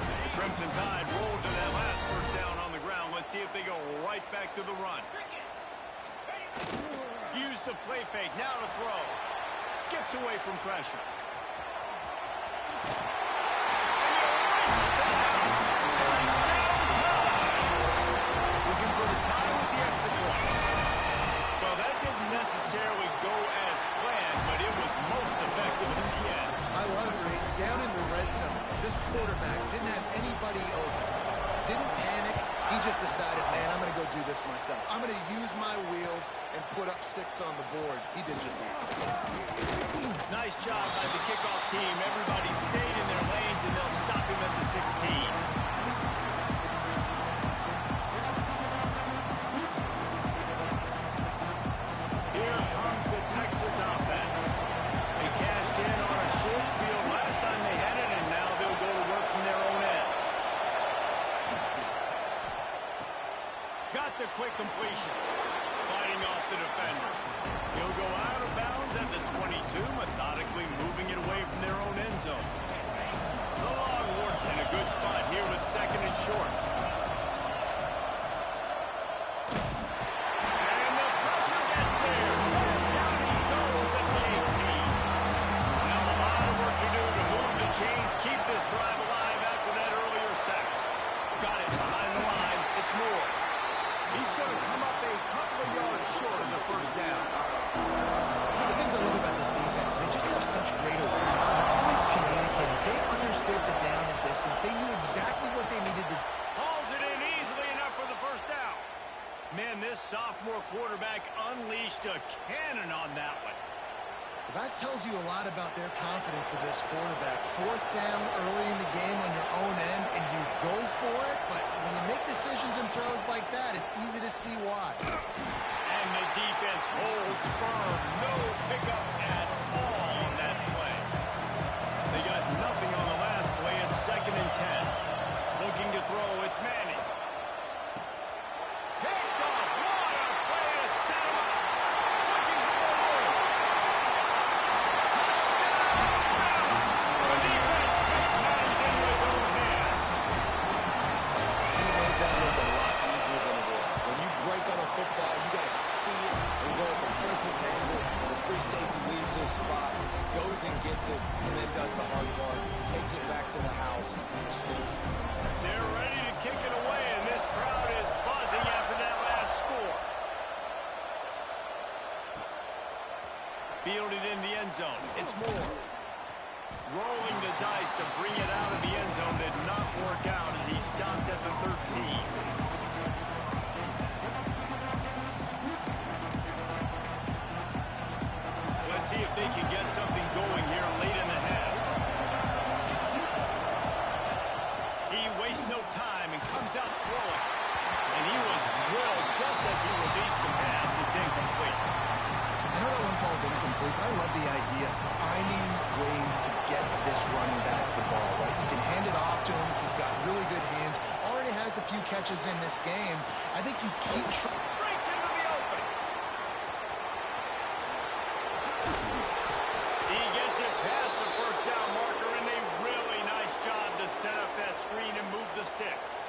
The Crimson Tide rolled to that last first down on the ground. Let's see if they go right back to the run. Use the play fake. Now to throw. Skips away from pressure. Looking for the tie with the extra point. Well, that didn't necessarily go as planned, but it was most effective in the end. I love it, Reese. Down in the red zone, this quarterback didn't have anybody open. Didn't panic. He just decided, man, I'm going to go do this myself. I'm going to use my wheels and put up 6 on the board. He did just that. Nice job by the kickoff team. Everybody stayed in their lanes, and they'll stop him at the 16. Here comes the Texas offense. They cashed in on a short field last time they had it, and now they'll go to work from their own end. Got the quick completion. Fighting off the defender. He'll go out of bounds at the 22, methodically moving it away from their own end zone. The Longhorns in a good spot here with second and short. And the pressure gets there. Down he goes at the 18. Now a lot of work to do to move the chains, keep this drive alive after that earlier sack. Got it behind the line. It's Moore. He's going to come up a couple of yards short of the first down. The things I love about this defense, they just have such great awareness. They're always communicating. They understood the down and distance. They knew exactly what they needed to do. Hauls it in easily enough for the first down. Man, this sophomore quarterback unleashed a cannon on that one. That tells you a lot about their confidence in this quarterback. 4th down early in the game on your own end, and you go for it, but when you make decisions and throws like that, it's easy to see why. And the defense holds firm. No pickup at all on that play. They got nothing on the last play. It's 2nd and 10. Looking to throw, it's Manning. Picked off. What a play to set him up. Looking for one more. Touchdown! The defense takes matters into its own hands. hard part, takes it back to the house for 6. They're ready to kick it away, and this crowd is buzzing after that last score. Fielded in the end zone. It's Moore. Rolling the dice to bring it out of the end zone did not work out as he stopped at the 13. Let's see if they can get something going here late in the half. He wastes no time and comes out throwing. And he was drilled just as he released the pass. It's incomplete. I know that one falls incomplete, but I love the idea of finding ways to get this running back the ball, right? You can hand it off to him. He's got really good hands. Already has a few catches in this game. I think you keep trying. Breaks into the open. He gets it past the first down marker, and a really nice job to set up that screen and move the sticks.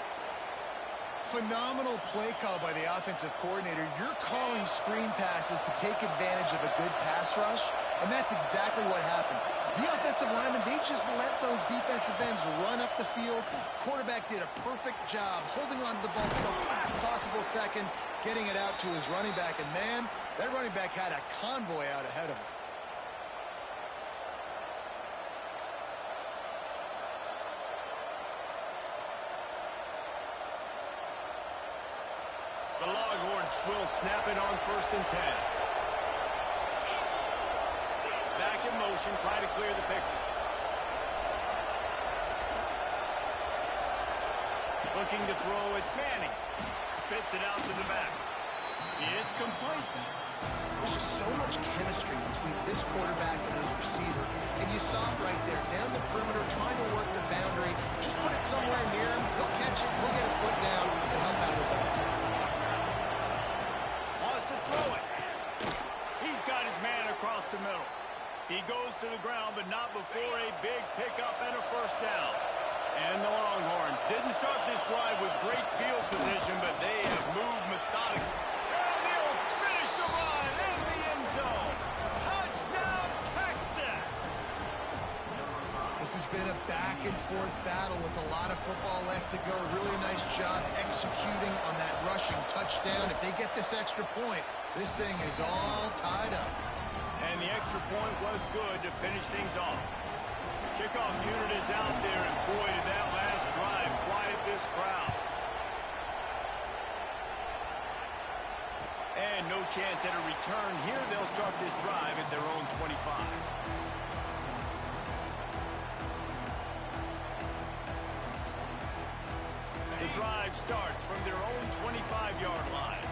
Phenomenal play call by the offensive coordinator. You're calling screen passes to take advantage of a good pass rush, and that's exactly what happened. The offensive linemen, they just let those defensive ends run up the field. Quarterback did a perfect job holding on to the ball to the last possible second, getting it out to his running back, and man, that running back had a convoy out ahead of him. The Longhorns will snap it on 1st and 10. Back in motion, trying to clear the picture. Looking to throw, it's Manning. Spits it out to the back. It's complete. There's just so much chemistry between this quarterback and his receiver. And you saw it right there, down the perimeter, trying to work the boundary. Just put it somewhere near him. He'll catch it. He'll get a foot down and help out his offense. Throw it. He's got his man across the middle. He goes to the ground, but not before a big pickup and a first down. And the Longhorns didn't start this drive with great field position, but they have moved methodically. And they'll finish the run in the end zone. Touchdown, Texas! This has been a back-and-forth battle with a lot of football left to go. Really nice job executing on that rushing touchdown. If they get this extra point, this thing is all tied up. And the extra point was good to finish things off. The kickoff unit is out there, and boy, did that last drive quiet this crowd. And no chance at a return here. They'll start this drive at their own 25. The drive starts from their own 25-yard line.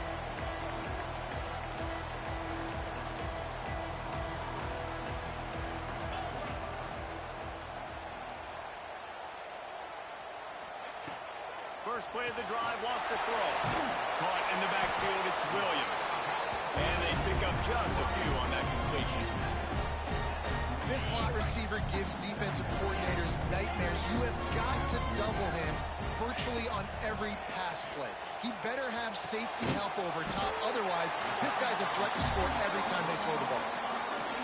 First play of the drive, wants to throw. Caught in the backfield, it's Williams. And they pick up just a few on that completion. This slot receiver gives defensive coordinators nightmares. You have got to double him virtually on every pass play. He better have safety help over top. Otherwise, this guy's a threat to score every time they throw the ball.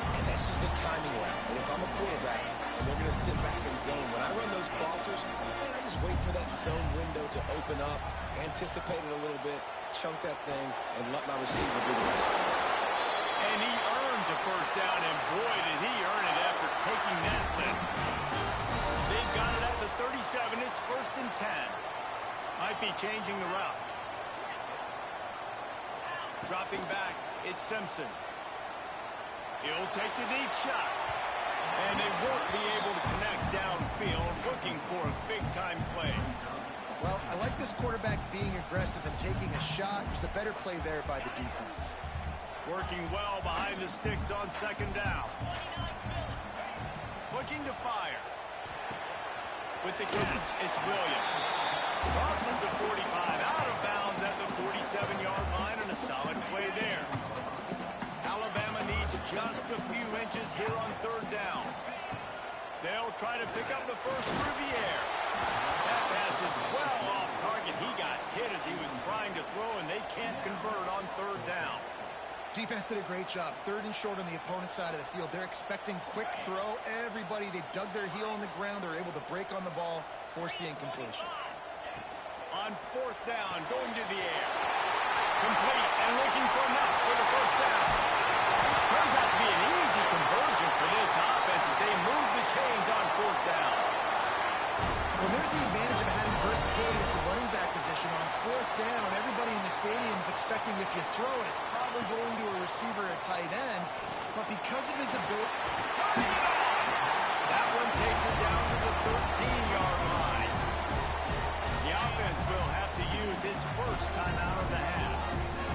And that's just a timing route. And if I'm a quarterback and they're going to sit back in zone, when I run those crossers, man, I just wait for that zone window to open up, anticipate it a little bit, chunk that thing, and let my receiver do the rest of it. And he earns a first down, and boy, did he earn it after taking that lift. They've got it at the 37. It's 1st and 10. Might be changing the route. Dropping back, it's Simpson. He'll take the deep shot. And they won't be able to connect downfield, looking for a big-time play. Well, I like this quarterback being aggressive and taking a shot. There's a better play there by the defense. Working well behind the sticks on 2nd down. Looking to fire. With the catch, it's Williams. Crosses the 45, out of bounds at the 47-yard line, and a solid play there. Alabama needs just a few inches here on 3rd down. They'll try to pick up the first through the air. That pass is well off target. He got hit as he was trying to throw, and they can't convert on 3rd down. Defense did a great job. 3rd and short on the opponent's side of the field. They're expecting quick throw. Everybody, they dug their heel on the ground. They're able to break on the ball, force the incompletion. On 4th down, going to the air. Complete and looking for enough for the first down. Turns out to be an easy conversion for this offense as they move the chains on 4th down. Well, there's the advantage of having versatility at the running back position. On 4th down, everybody in the stadium is expecting if you throw it, it's probably going to a receiver at tight end. But because of his ability... Turning it on! That one takes it down to the 13-yard line. The offense will have to use its first timeout of the half.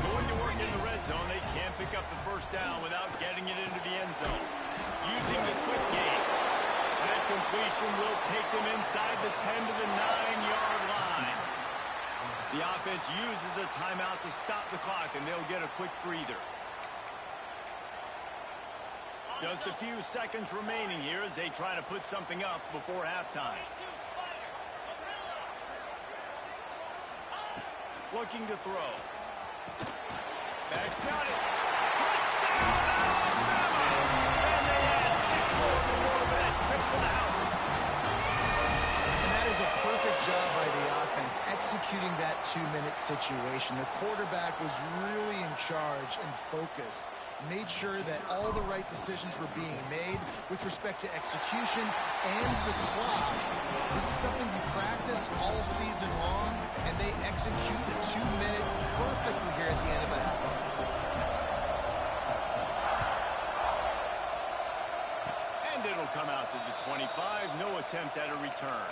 Going to work in the red zone, they can't pick up the first down without getting it into the end zone. Using the quick game. That completion will take them inside the 10 to the 9-yard line. The offense uses a timeout to stop the clock, and they'll get a quick breather. Just a few seconds remaining here as they try to put something up before halftime. Looking to throw. That's got it. Touchdown, Alabama! And they add 6 more to that trip to the house. And that is a perfect job by the offense, executing that 2-minute situation. The quarterback was really in charge and focused. Made sure that all the right decisions were being made with respect to execution and the clock. This is something you practice all season long, and they execute the 2-minute perfectly here at the end of the half. And it'll come out to the 25. No attempt at a return.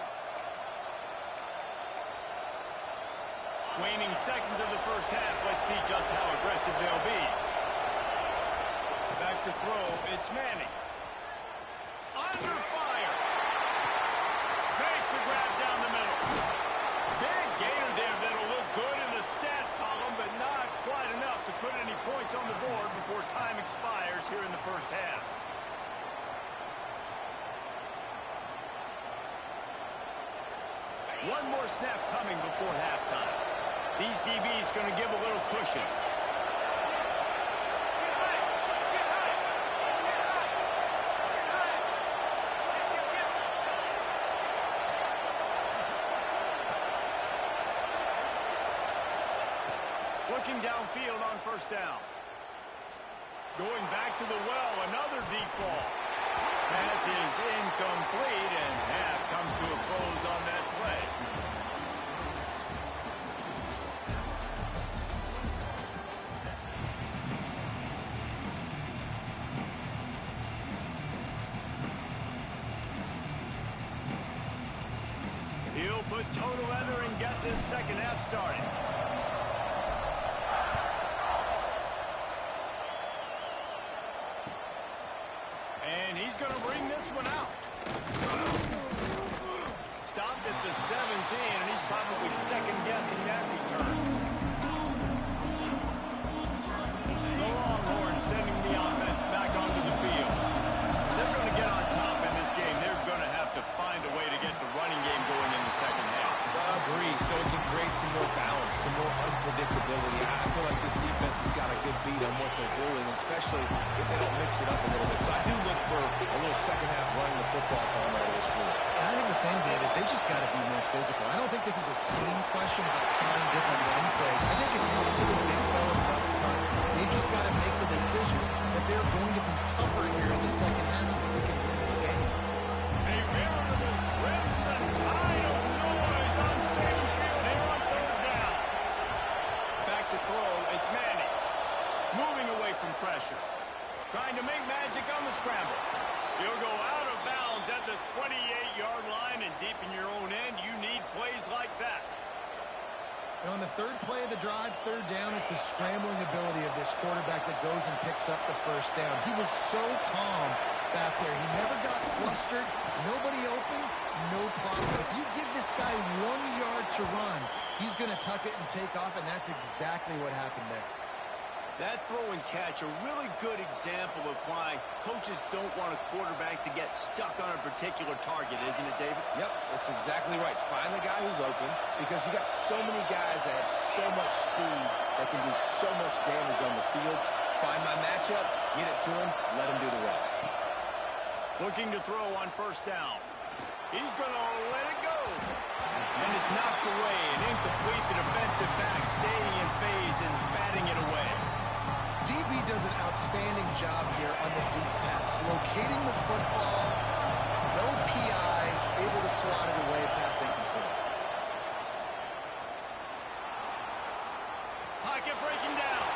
Waning seconds of the first half. Let's see just how aggressive they'll be. Back to throw, it's Manning. Under fire. Makes a grab down the middle. Big gainer there that'll look good in the stat column, but not quite enough to put any points on the board before time expires here in the first half. One more snap coming before halftime. These DBs going to give a little cushion. Looking downfield on first down. Going back to the well, another deep ball. Pass is incomplete, and half comes to a close on that play. He'll put total leather and get this second half started. And he's going to bring this one out. Stopped at the 17, and he's probably second-guessing that return. The Longhorns sending the offense back onto the field. They're going to get on top in this game. They're going to have to find a way to get the running game going in the second half. I agree, so it can create some more balance, some more unpredictability. I feel like this defense has got a good beat on what they're doing, especially if they don't mix it up a little bit. So I do look for a little second half running the football coming out of this group. And I think the thing, Dave, is they just got to be more physical. I don't think this is a scheme question about trying different running plays. I think it's up to the big fellas up front. They just got to make the decision that they're going to be tougher here in the second half so that we can win this game. A veritable crimson tide of noise on Saban Field here on third down. Back to throw, it's Manning. Moving away from pressure. Trying to make magic on the scramble. He'll go out of bounds at the 28-yard line, and deep in your own end, you need plays like that. And on the third play of the drive, third down, it's the scrambling ability of this quarterback that goes and picks up the first down. He was so calm back there. He never got flustered. Nobody open, no problem. If you give this guy 1 yard to run, he's going to tuck it and take off, and that's exactly what happened there. That throw and catch, a really good example of why coaches don't want a quarterback to get stuck on a particular target, isn't it, David? Yep, that's exactly right. Find the guy who's open, because you got so many guys that have so much speed that can do so much damage on the field. find my matchup, get it to him, let him do the rest. Looking to throw on first down. He's going to let it go. And it's knocked away and incomplete. The defensive back staying in phase and batting it away. DB does an outstanding job here on the deep pass, locating the football. No PI, able to swat it away, pass incomplete. Pocket breaking down.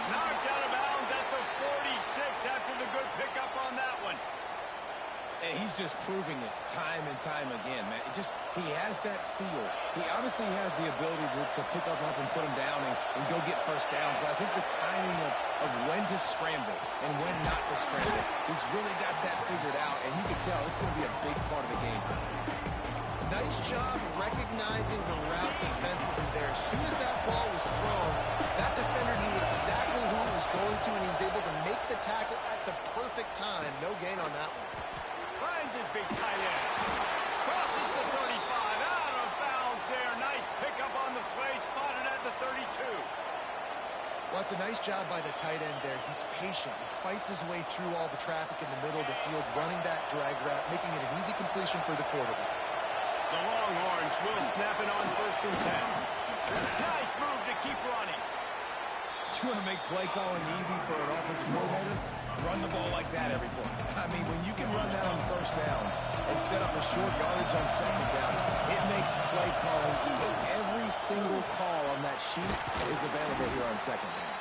Knocked out of bounds at the 46 after the good pickup on that one. And he's just proving it time and time again, man. He has that feel. He obviously has the ability to pick up and put him down and go get first downs. But I think the timing of when to scramble and when not to scramble, he's really got that figured out. And you can tell it's going to be a big part of the game. Nice job recognizing the route defensively there. As soon as that ball was thrown, that defender knew exactly who it was going to, and he was able to make the tackle at the perfect time. No gain on that one. Finds his big tight end. Crosses the 35. Out of bounds there. Nice pickup on the play. Spotted at the 32. Well, it's a nice job by the tight end there. He's patient. He fights his way through all the traffic in the middle of the field, running that drag route, making it an easy completion for the quarterback. The Longhorns will snap it on first and 10. Nice move to keep running. You want to make play calling easy for an offensive coordinator? Run the ball like that every play. I mean, when you can run that on first down and set up a short yardage on second down, it makes play calling easy. Every single call on that sheet is available here on second down.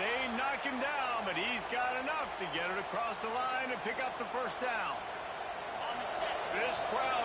They knock him down, but he's got enough to get it across the line and pick up the first down. This crowd